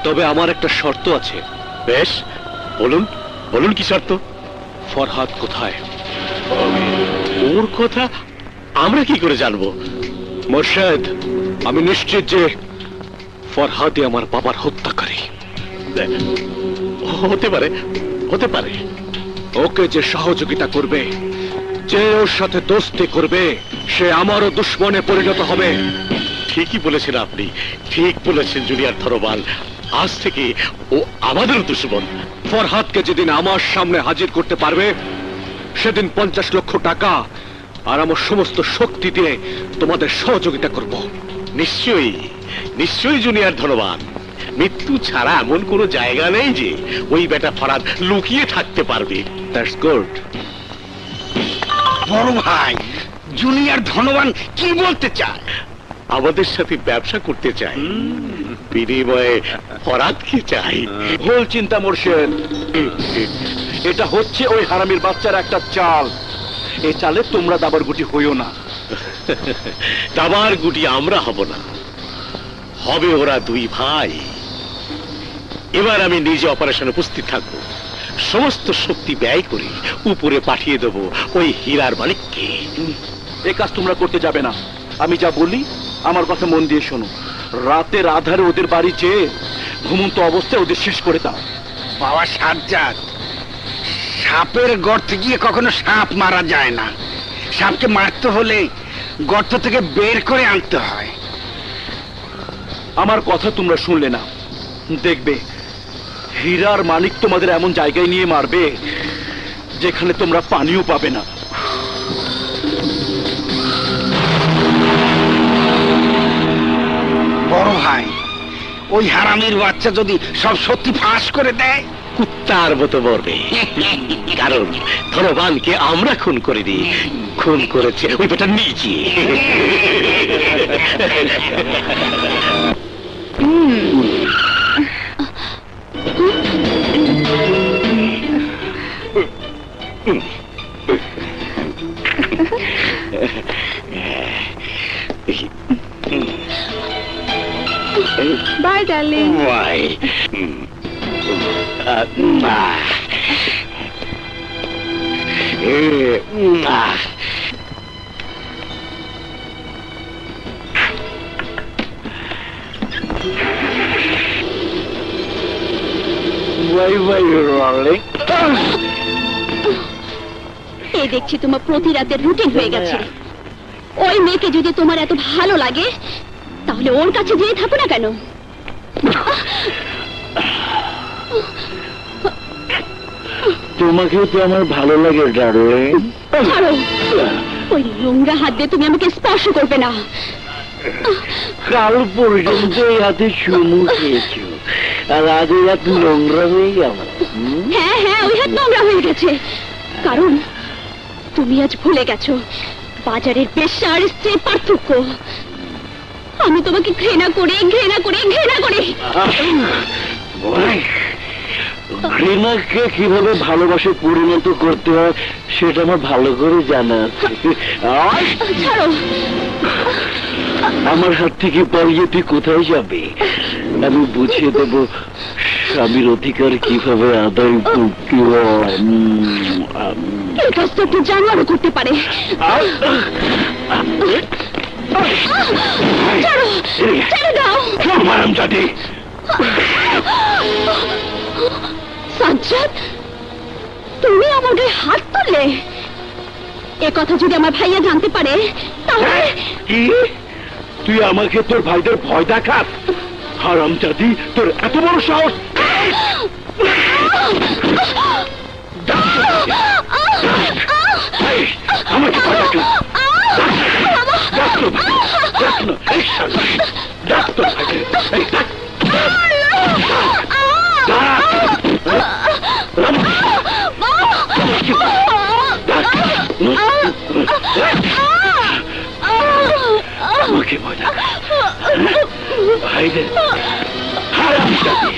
তবে আমার একটা শর্ত আছে। বেশ, বলুন বলুন কি শর্ত? ফরহাদ কোথায়? ওর কথা আমরা কি করে জানবো? মোর্শেদ, আমি নিশ্চিত যে ফরহাদই আমার বাবার হত্যাকারী। হতে পারে, হতে পারে। ওকে যে সহযোগিতা করবে, যে ওর সাথে দোস্তি করবে, সে আমারও দুশ্মনে পরিণত হবে। ঠিকই বলেছেন আপনি, ঠিক বলেছেন জুনিয়র ধনবান। আজ থেকে ও আমাদের দুশ্মন। ফরহাদকে যেদিন আমার সামনে হাজির করতে পারবে, সেদিন 50 লক্ষ টাকা আর আমার সমস্ত শক্তি দিয়ে তোমাদের সহযোগিতা করব। নিশ্চয়ই নিশ্চয়ই জুনিয়র ধনবান। মৃত্যু ছাড়া এমন কোনো জায়গা নেই যে ওই বেটা ফরাদ লুকিয়ে থাকতে পারবে। That's good. বড় ভাই, জুনিয়র ধনবান কি বলতে চায়? আমাদের সাথে ব্যবসা করতে চাই, বিনিময়ে ফরাদকে চাই। ভুল চিন্তা মোর্শেদ। এটা হচ্ছে ওই হারামির বাচ্চার একটা চাল। এই চালে তোমরা দাবার গুটি হইও না। দাবার গুটি আমরা হব না, হবে ওরা দুই ভাই। এবার আমি নিজে অপারেশনে উপস্থিত থাকবো, সমস্ত শক্তি ব্যয় করে উপরে পাঠিয়ে দেবো ওই হীরার মালিককে। এ কাজ তোমরা করতে যাবে না। আমি যা বলি আমার কথা মন দিয়ে শোনো। রাতের আধারে ওদের বাড়ি যেয়ে ঘুমন্ত অবস্থায় ওদের শেষ করে দাও। বাবা সাজ্জাদ, সাপের গর্তে গিয়ে কখনো সাপ মারা যায় না। সাপকে মারতে হলে গর্ত থেকে বের করে আনতে হয়। আমার কথা তোমরা শুনলে না, দেখবে হীরার মালিক তোমাদের এমন জায়গায় নিয়ে মারবে যেখানে তোমরা পানিও পাবে না। বড় ভাই, ওই হারামির বাচ্চা যদি সব সত্যি ফাঁস করে দেয়, কুত্তার মতো মরবে। কারণ ধনবানকে আমরা খুন করে দিই, খুন করেছে ওই বেটা নিজে। Bye darling. Why? এই দেখছি তোমার প্রতি রাতের রুটিন হয়ে গেছে। ওই মেয়েকে যদি তোমার এত ভালো লাগে তাহলে ওর কাছে যেয়ে থাকো না কেন? তোমাকে তো আমার ভালো লাগে ডার্লিং। ছাড়ো, ওই নোংরা হাত দিয়ে তুমি আমাকে স্পর্শ করবে না। কাল পর্যন্ত এই হাতে চুমু খেয়েছো, আর আজ এই হাত নোংরা হয়ে গেল। হ্যাঁ হ্যাঁ, ওই হাত নোংরা হয়ে গেছে, কারণ তুমি আজ ভুলে গেছো বাজারের পেশা আর স্ত্রীর পার্থক্য। আমি তোমাকে ঘৃণা করি, ঘৃণা করি, ঘৃণা করি। ঘৃণাকে কিভাবে ভালোবাসে পরিণত করতে হয় সেটা আমার ভালো করে জানা আছে। ছাড়ো, আমার হাত থেকে পালিয়ে তুই কোথায় যাবে? আমি বুঝিয়ে দেব স্বামীর অধিকার কিভাবে আদায় করতে হয়। এই কাজটা তো জানোয়ারও করতে পারে। ছাড়ো, ছেড়ে দাও। সাজ্জাদ, তুমি আমার গায়ে হাত তুললে? এ কথা যদি আমার ভাইয়া জানতে পারে তাহলে। কি তুই আমাকে তোর ভাইদের ভয় দেখাস? হারামজাদি, তোর এত বড় সাহস! আমাকে ভয় দেখাস? আমাকে ভয় দেখাস? ভাইদের হারামজাদি!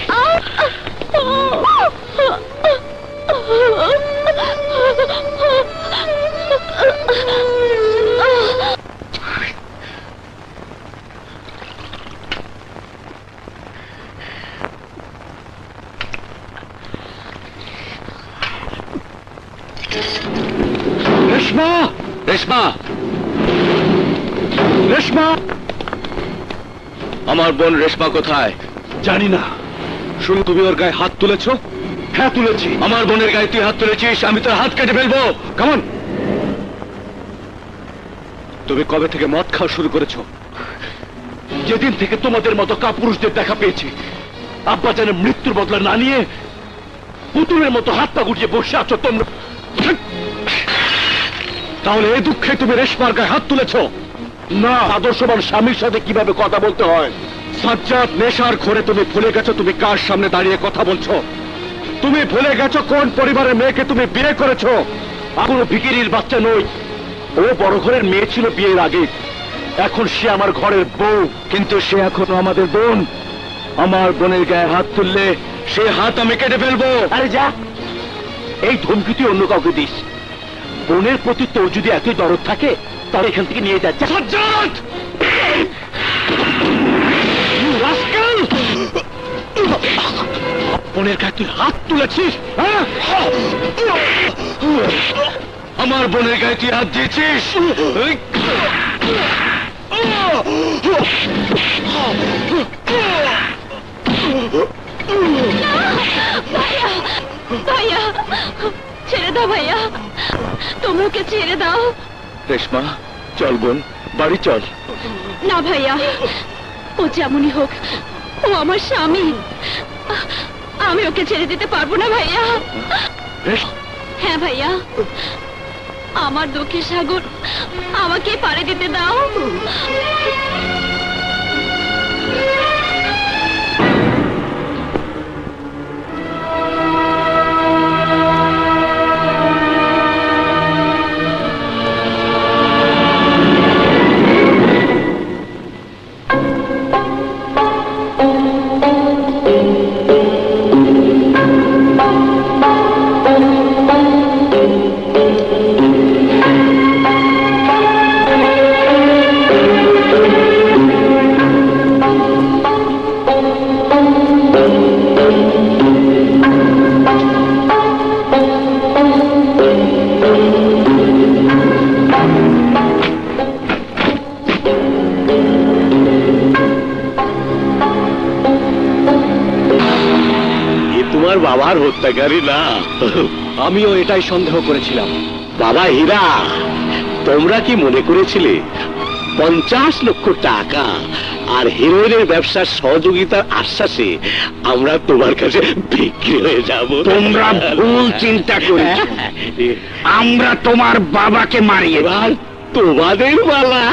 রেশমা! রেশমা! রেশমা! আমার বোন রেশমা কোথায়? জানি না। শুনে তুমি ওর গায়ে হাত তুলেছো? হ্যাঁ, তুলেছি। আমার বোনের গায়ে তুই হাত তুলেছিস, আমি তোর হাত কেটে ফেলবো। কেমন? তুমি কবে থেকে মদ খাওয়া শুরু করেছো? যেদিন থেকে তোমাদের মতো কাপুরুষদের দেখা পেয়েছি। আব্বা যেন মৃত্যুর বদলা না নিয়ে পুতুলের মতো হাত পা গুটিয়ে বসে আছো তোমরা। তাহলে এই দুঃখে তুমি রেশমার গায়ে হাত তুলেছো? না, আদর্শবান স্বামীর সাথে কিভাবে কথা বলতে হয়। সাজ্জাদ, নেশার ঘরে তুমি ভুলে গেছো তুমি কার সামনে দাঁড়িয়ে কথা বলছো। তুমি ভুলে গেছো কোন পরিবারের মেয়েকে তুমি বিয়ে করেছো। কোনো ভিখিরির বাচ্চা নই। ও বড় ঘরের মেয়ে ছিল বিয়ের আগে, এখন সে আমার ঘরের বউ। কিন্তু সে এখনো আমাদের বোন। আমার বোনের গায়ে হাত তুললে সে হাত আমি কেটে ফেলবো। আরে যা, এই ধমকি তুই অন্য কাউকে দিস। বোনের প্রতি তোর যদি এতই দরদ থাকে তাহলে এখান থেকে নিয়ে যাচ্ছে। সাজ্জাদ! বোনের গায়ে তুই হাত তুলেছিস? হ্যাঁ, আমার বোনের গায়ে তুই হাত দিয়েছিস? ভাইয়া, ভাইয়া, ছেড়ে দাও ভাইয়া, তোমরাকে ছেড়ে দাও। রেশমা, চল বোন, বাড়ি চল। না ভাইয়া, ও যেমনই হোক ও আমার স্বামী। আমি ওকে ছেড়ে দিতে পারবো না ভাইয়া। হ্যাঁ ভাইয়া, আমার দুঃখের সাগর আমাকে পাড়ে দিতে দাও। আমার বাবার হত্যাকারী না। আমিও এটাই সন্দেহ করেছিলাম। বাবা হীরা, তোমরা কি মনে করেছিলে 50 লক্ষ টাকা আর হিরোইনের ব্যবসার সহযোগিতার আশ্বাসে আমরা তোমার কাছে বিক্রি হয়ে যাব? তোমরা ভুল চিন্তা করেছ। আমরা তোমার বাবাকে মারিয়ে এবার তোমাদের বালা।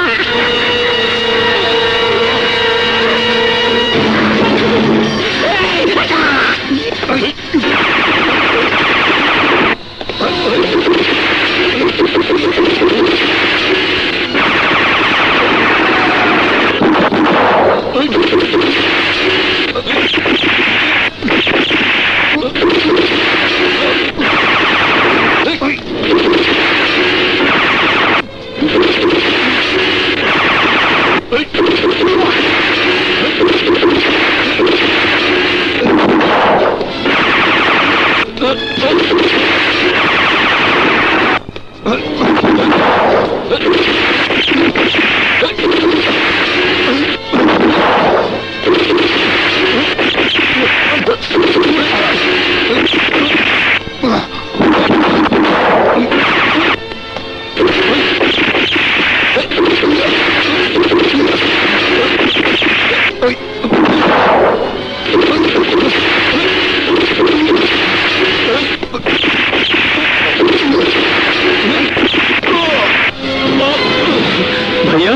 ভাইয়া,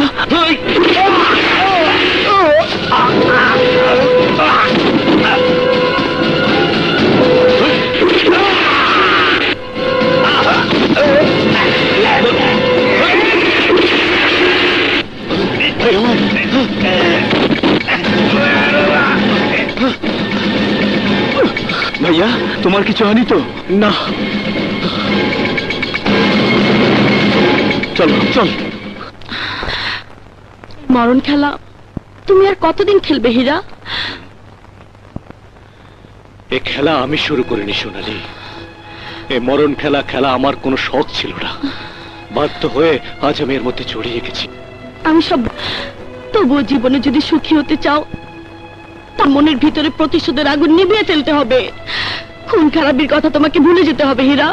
ভাইয়া তোমার কিছু হয়নি তো? না। চল চল। মরণ খেলা তুমি আর কতদিন খেলবে হীরা? এ খেলা আমি শুরু করিনি সোনালি। এ মরণ খেলা খেলা আমার কোনো শখ ছিল না। বাধ্য হয়ে আজ আমি এর মধ্যে জড়িয়ে গেছি। আমি সব, তবুও জীবনে যদি সুখী হতে চাও তার মনের ভিতরে প্রতিশোধের আগুন নিভিয়ে ফেলতে হবে। খুন খারাপির কথা তোমাকে ভুলে যেতে হবে হীরা।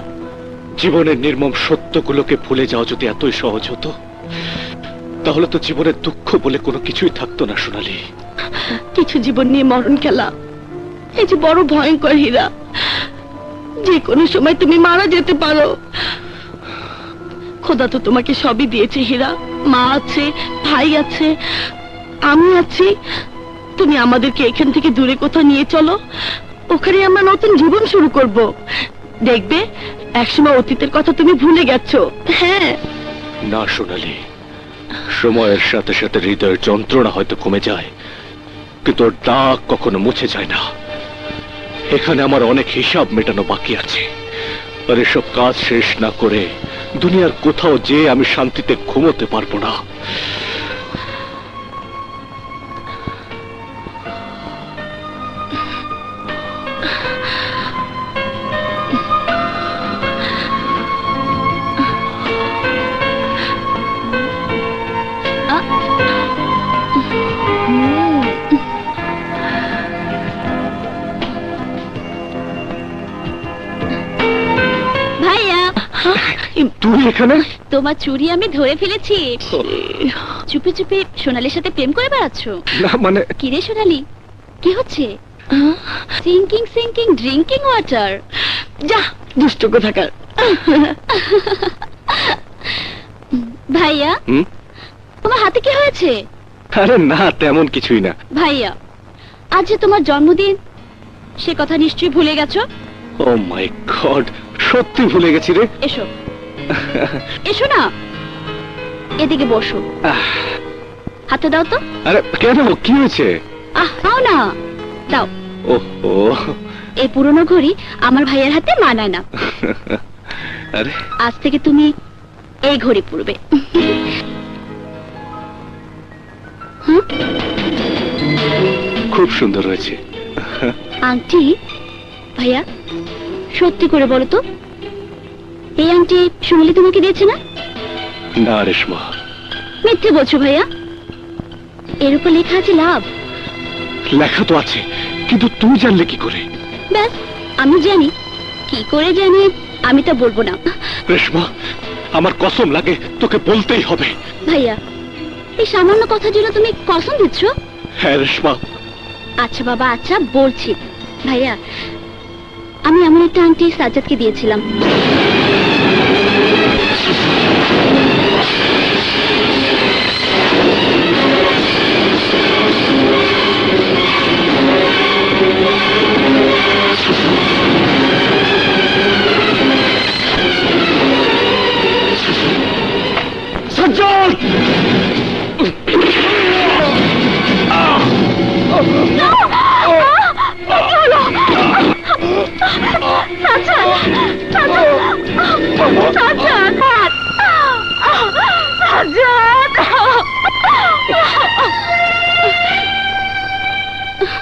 জীবনের নির্মম সত্যগুলোকে ভুলে যাওয়া যদি এতই সহজ হতো, তাহলে তো জীবনের দুঃখ বলে কোনো কিছুই থাকতো না সোনালি। কিছু জীবন নিয়ে মরণ খেলা, এই যে বড় ভয়ঙ্কর হীরা। যে কোনো সময় তুমি মারা যেতে পারো। খোদা তো তোমাকে সবই দিয়েছে হীরা। মা আছে, ভাই আছে, আমি আছি। তুমি আমাদেরকে এখান থেকে দূরে কোথাও নিয়ে চলো, ওখানে আমরা নতুন জীবন শুরু করব। দেখবে একসময় অতীতের কথা তুমি ভুলে গেছো। হ্যাঁ না সোনালি, সময়ের সাথে সাথে হৃদয়ের যন্ত্রণা হয়তো কমে যায়, কিন্তু ওর দাগ কখনো মুছে যায় না। এখানে আমার অনেক হিসাব মেটানো বাকি আছে। আর এসব কাজ শেষ না করে দুনিয়ার কোথাও যে আমি শান্তিতে ঘুমোতে পারবো না। ভাইয়া, তুই এখানে? তোমার চুড়ি আমি ধরে ফেলেছি। চুপি চুপি সোনালির সাথে প্রেম করে বেড়াচ্ছ? না মানে কিরে সোনালি, কি হচ্ছে? Sinking sinking drinking water. যা দুষ্ট কোথাকার। ভাইয়া, তোমার হাতে কি হয়েছে? আরে না, তেমন কিছুই না। ভাইয়া, আজ যে তোমার জন্মদিন, সে কথা নিশ্চয়ই ভুলে গেছো। ও মাই গড, সত্যি ভুলে গেছি রে। এসো এসো না, এদিকে বসো। হাতে দাও তো। আরে কেন, কি হয়েছে? দাও না, দাও। ওহো, এই পুরনো ঘড়ি আমার ভাইয়ের হাতে মানায় না। আরে আজ থেকে তুমি এই ঘড়ি পরবে। খুব সুন্দর হয়েছে। আংটি? ভাইয়া সত্যি করে বলো তো, এই আংটি সোনালি তোমাকে দিয়েছে না? না রেশমা, মিথ্যে বলছো ভাইয়া। এর উপর লেখা আছে লাভ। লেখা তো আছে, কিন্তু তুই জানলে কি করে? ব্যাস, আমি জানি, কি করে জানি আমি তা বলবো না। রেশমা, আমার কসম লাগে, তোকে বলতেই হবে। ভাইয়া, এই সামান্য কথার জন্য তুমি কসম দিচ্ছ? হ্যাঁ রেশমা। আচ্ছা বাবা, আচ্ছা বলছি। ভাইয়া, আমি এমন একটা আংটি সাজ্জাদকে দিয়েছিলাম। সজ্জন!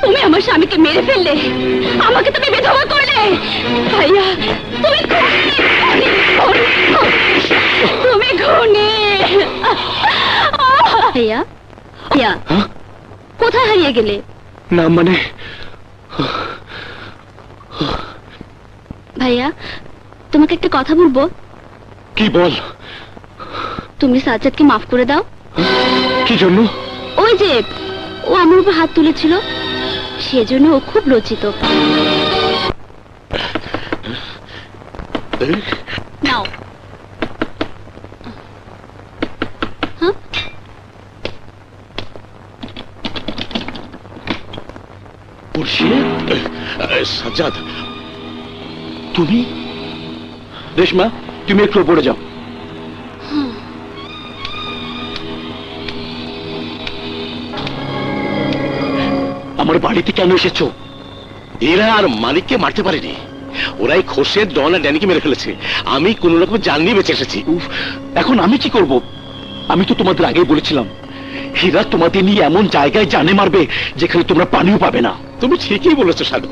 তুমি আমার স্বামীকে মেরে ফেললে, আমাকে তুমি বিধবা করলে। ভাইয়া, তুমি তুমি খুনি। ভাইয়া, ভাইয়া, কোথায় হারিয়ে গেলে? না মানে, ভাইয়া, তোমাকে একটা কথা বলবো। কি বল? তুমি সাজ্জাদকে মাফ করে দাও। কি জন্য? ওই যে ও আমার উপর হাত তুলেছিল, সেজন্য ও খুব লজ্জিত। নাও। হ্যাঁ, সাজ্জাদ, তুমি? রেশমা, তুমি একটু পড়ে যাও। আমার বাড়িতে কেন এসেছো? এরা আর মালিককে মারতে পারেনি, ওরাই খোরশেদ ডন আর ড্যানিকে মেরে ফেলেছে। আমি কোন রকম জান নিয়ে বেঁচে এসেছি। এখন আমি কি করব? আমি তো তোমাদের আগেই বলেছিলাম, হীরা তোমাদের নিয়ে এমন জায়গায় জানে মারবে যেখানে তোমরা পানিও পাবে না। তুমি ঠিকই বলেছো সাগর,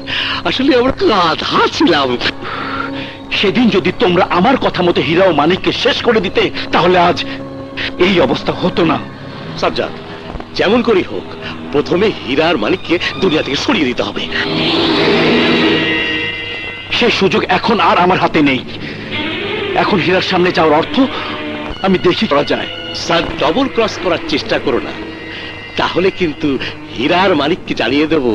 আসলে আমরা গাধা ছিলাম। সেদিন যদি তোমরা আমার কথা মতো হীরা ও মানিককে শেষ করে দিতে, তাহলে আজ এই অবস্থা হতো না। সাজ্জাদ, যেমন করেই হোক, প্রথমে হীরা আর মানিককে দুনিয়া থেকে সরিয়ে দিতে হবে। সেই সুযোগ এখন আর আমার হাতে নেই। এখন হীরার সামনে যাওয়ার অর্থ আমি দেখি করা যায়। স্যার, ডবল ক্রস করার চেষ্টা করো না, তাহলে কিন্তু হীরা আর মানিককে জানিয়ে দেব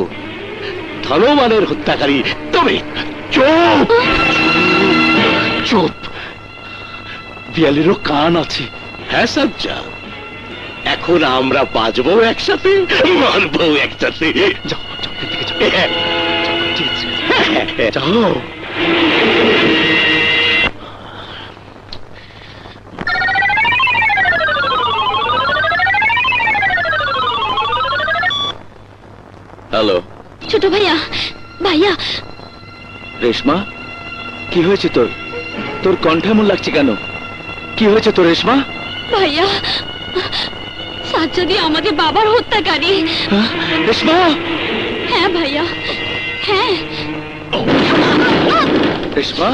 ধনবানের হত্যাকারী তুমি। চুপ চুপ, বিয়ালেরও কান আছে। হ্যাঁ সাজ্জাদ, এখন আমরা বাজবো একসাথে, মারবো একসাথে। যাও যাও, এদিকে যাও। যাও। হ্যালো ছোট ভাইয়া। ভাইয়া, রেশমা, কি হয়েছে তোর? তোর কণ্ঠে এমন লাগছে কেন? কি হয়েছে তোর রেশমা? ভাইয়া, সাজ্জাদই আমাদের বাবার হত্যাকারী। হ্যাঁ? রেশমা! হ্যাঁ ভাইয়া, হ্যাঁ। রেশমা,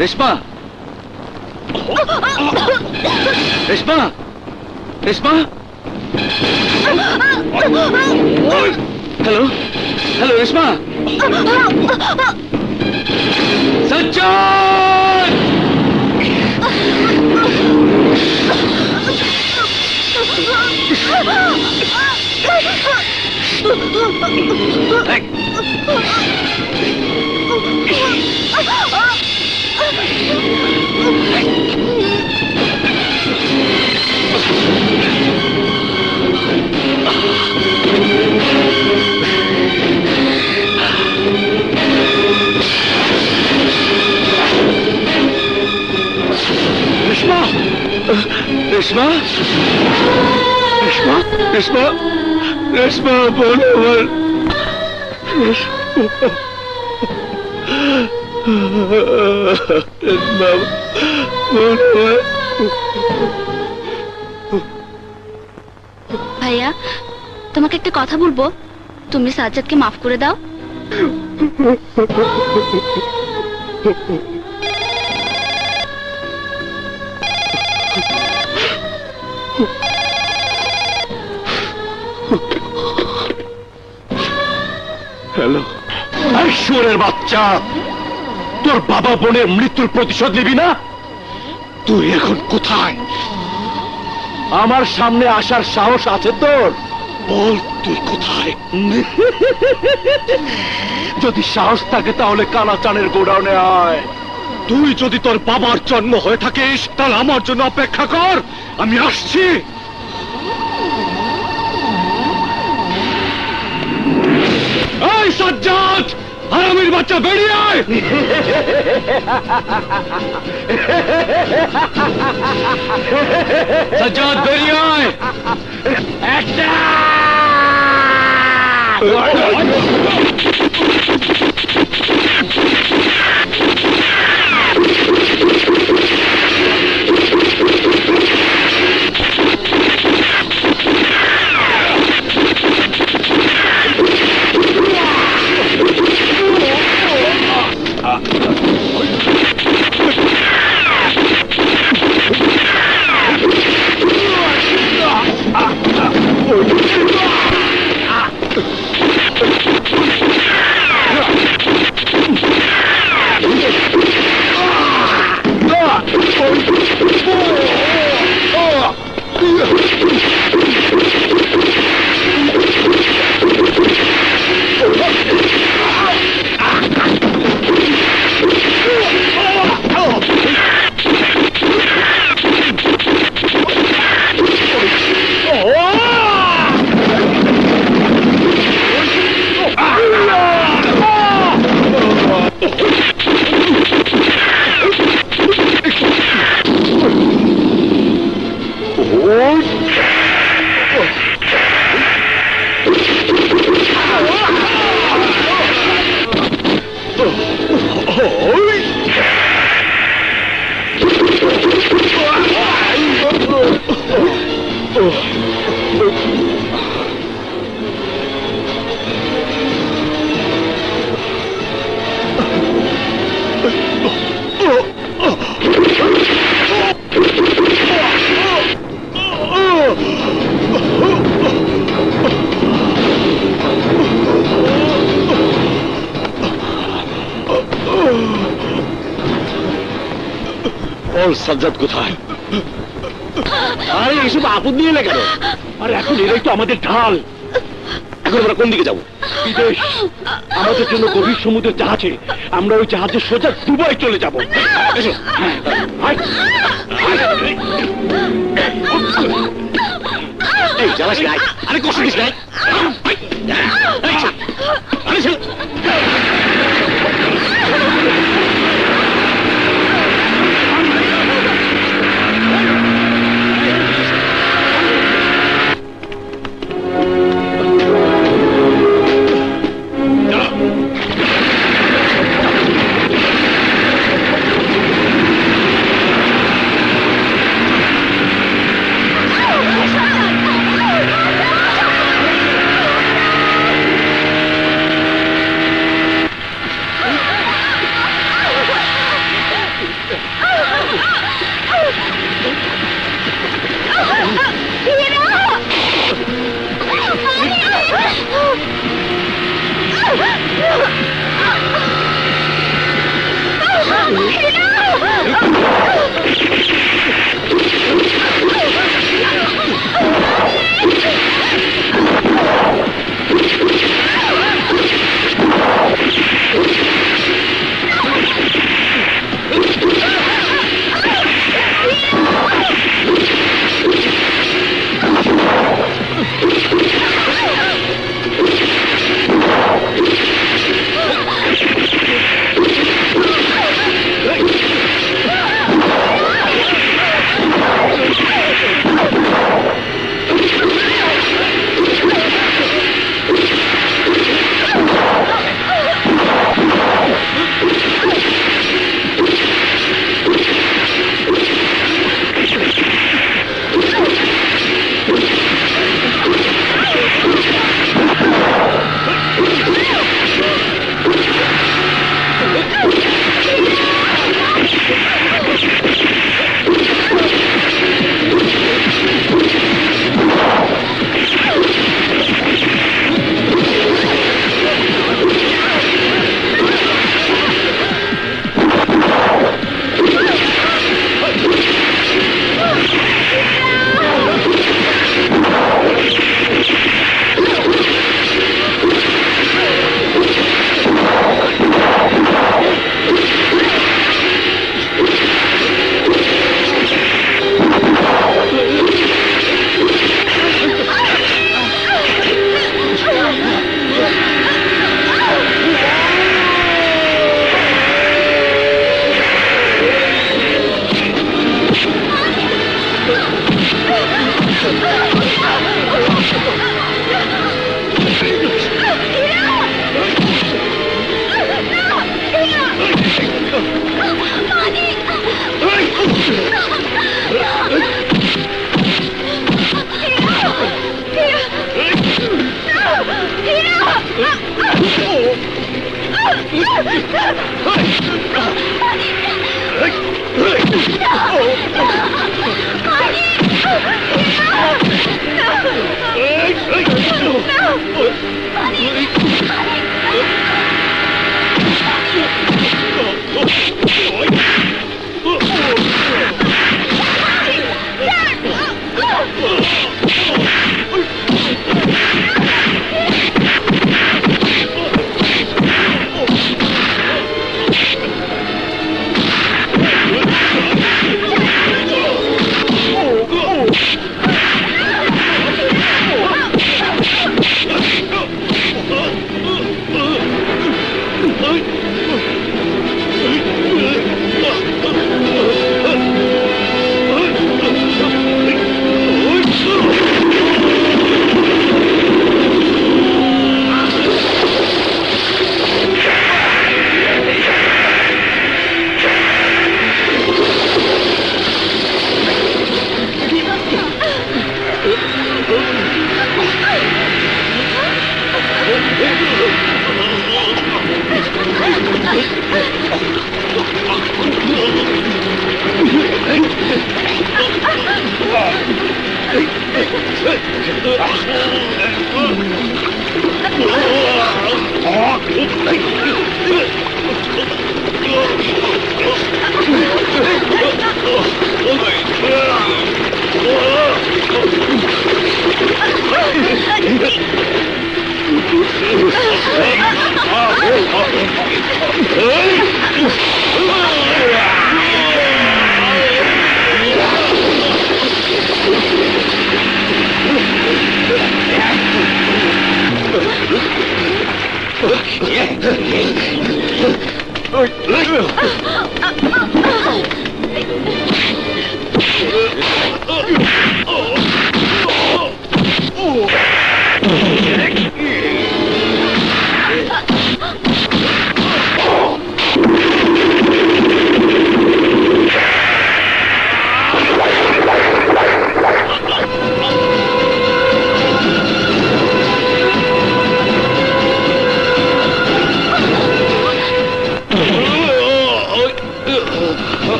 রেশমা, রেশমা, রেশমা! Hello, hello Reshma! সজ্জন! রেশমা, রেশমা, রেশমা, রেশমা, রেশমা, বলো আমার। রেশমা, বলো। ভাইয়া, তোমাকে একটা কথা বলবো। তুমি সাজ্জাদকে মাফ করে দাও। হ্যালো, ঈশ্বরের বাচ্চা, তোর বাবা বোনের মৃত্যুর প্রতিশোধ নিবি না? তুই এখন কোথায়? আমার সামনে আসার সাহস আছে তোর? বল তুই কোথায়? যদি সাহস থাকে তাহলে কালাচানের গোডাউনে আয়। তুই যদি তোর বাবার জন্ম হয়ে থাকিস তাহলে আমার জন্য অপেক্ষা কর, আমি আসছি। এই সাজ্জাদ, হারামির বাচ্চা বেরিয়ে আয়। সাজ্জাদ বেরিয়ে আয়। একটা সাজ্জাদ কোথায়? আরে এইসব আপদ নিয়ে এলে কেন? আরে এখন এরাই তো আমাদের ঢাল। এখন আমরা কোন দিকে যাবো? বিদেশ। আমাদের জন্য গভীর সমুদ্রের জাহাজে, আমরা ওই জাহাজে সোজা দুবাই চলে যাবো। এসো। এই জ্বালাস নাই, আরে কষ্ট দিস নাই। আরে ছেলে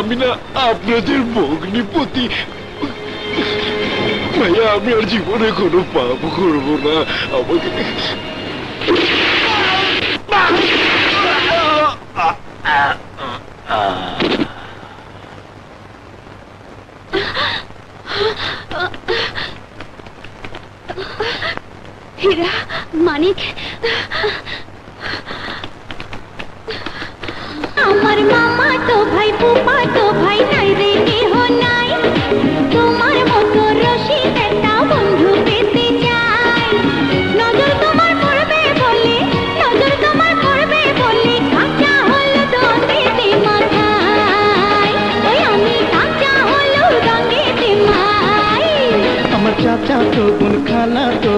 আমি না আপনাদের ভগ্নিপতি ভাইয়া, আমি আর জীবনে কোনো পাপ করবো না। আমাকে হীরা, মানিক, আমার মামা তো ভাই, ফুপা তো ভাই, নাই রে কেহ নাই। তোমার মতো রসিক একটা বন্ধু পেতে চাই। নজর তোমার পড়বে বলে, নজর তোমার পড়বে বলে, কাঁচা হলো রঙেতে মাথায়। ওই আমি কাঁচা হলো রঙেতে মাই। আমার চাচা তো বোন, খালা তো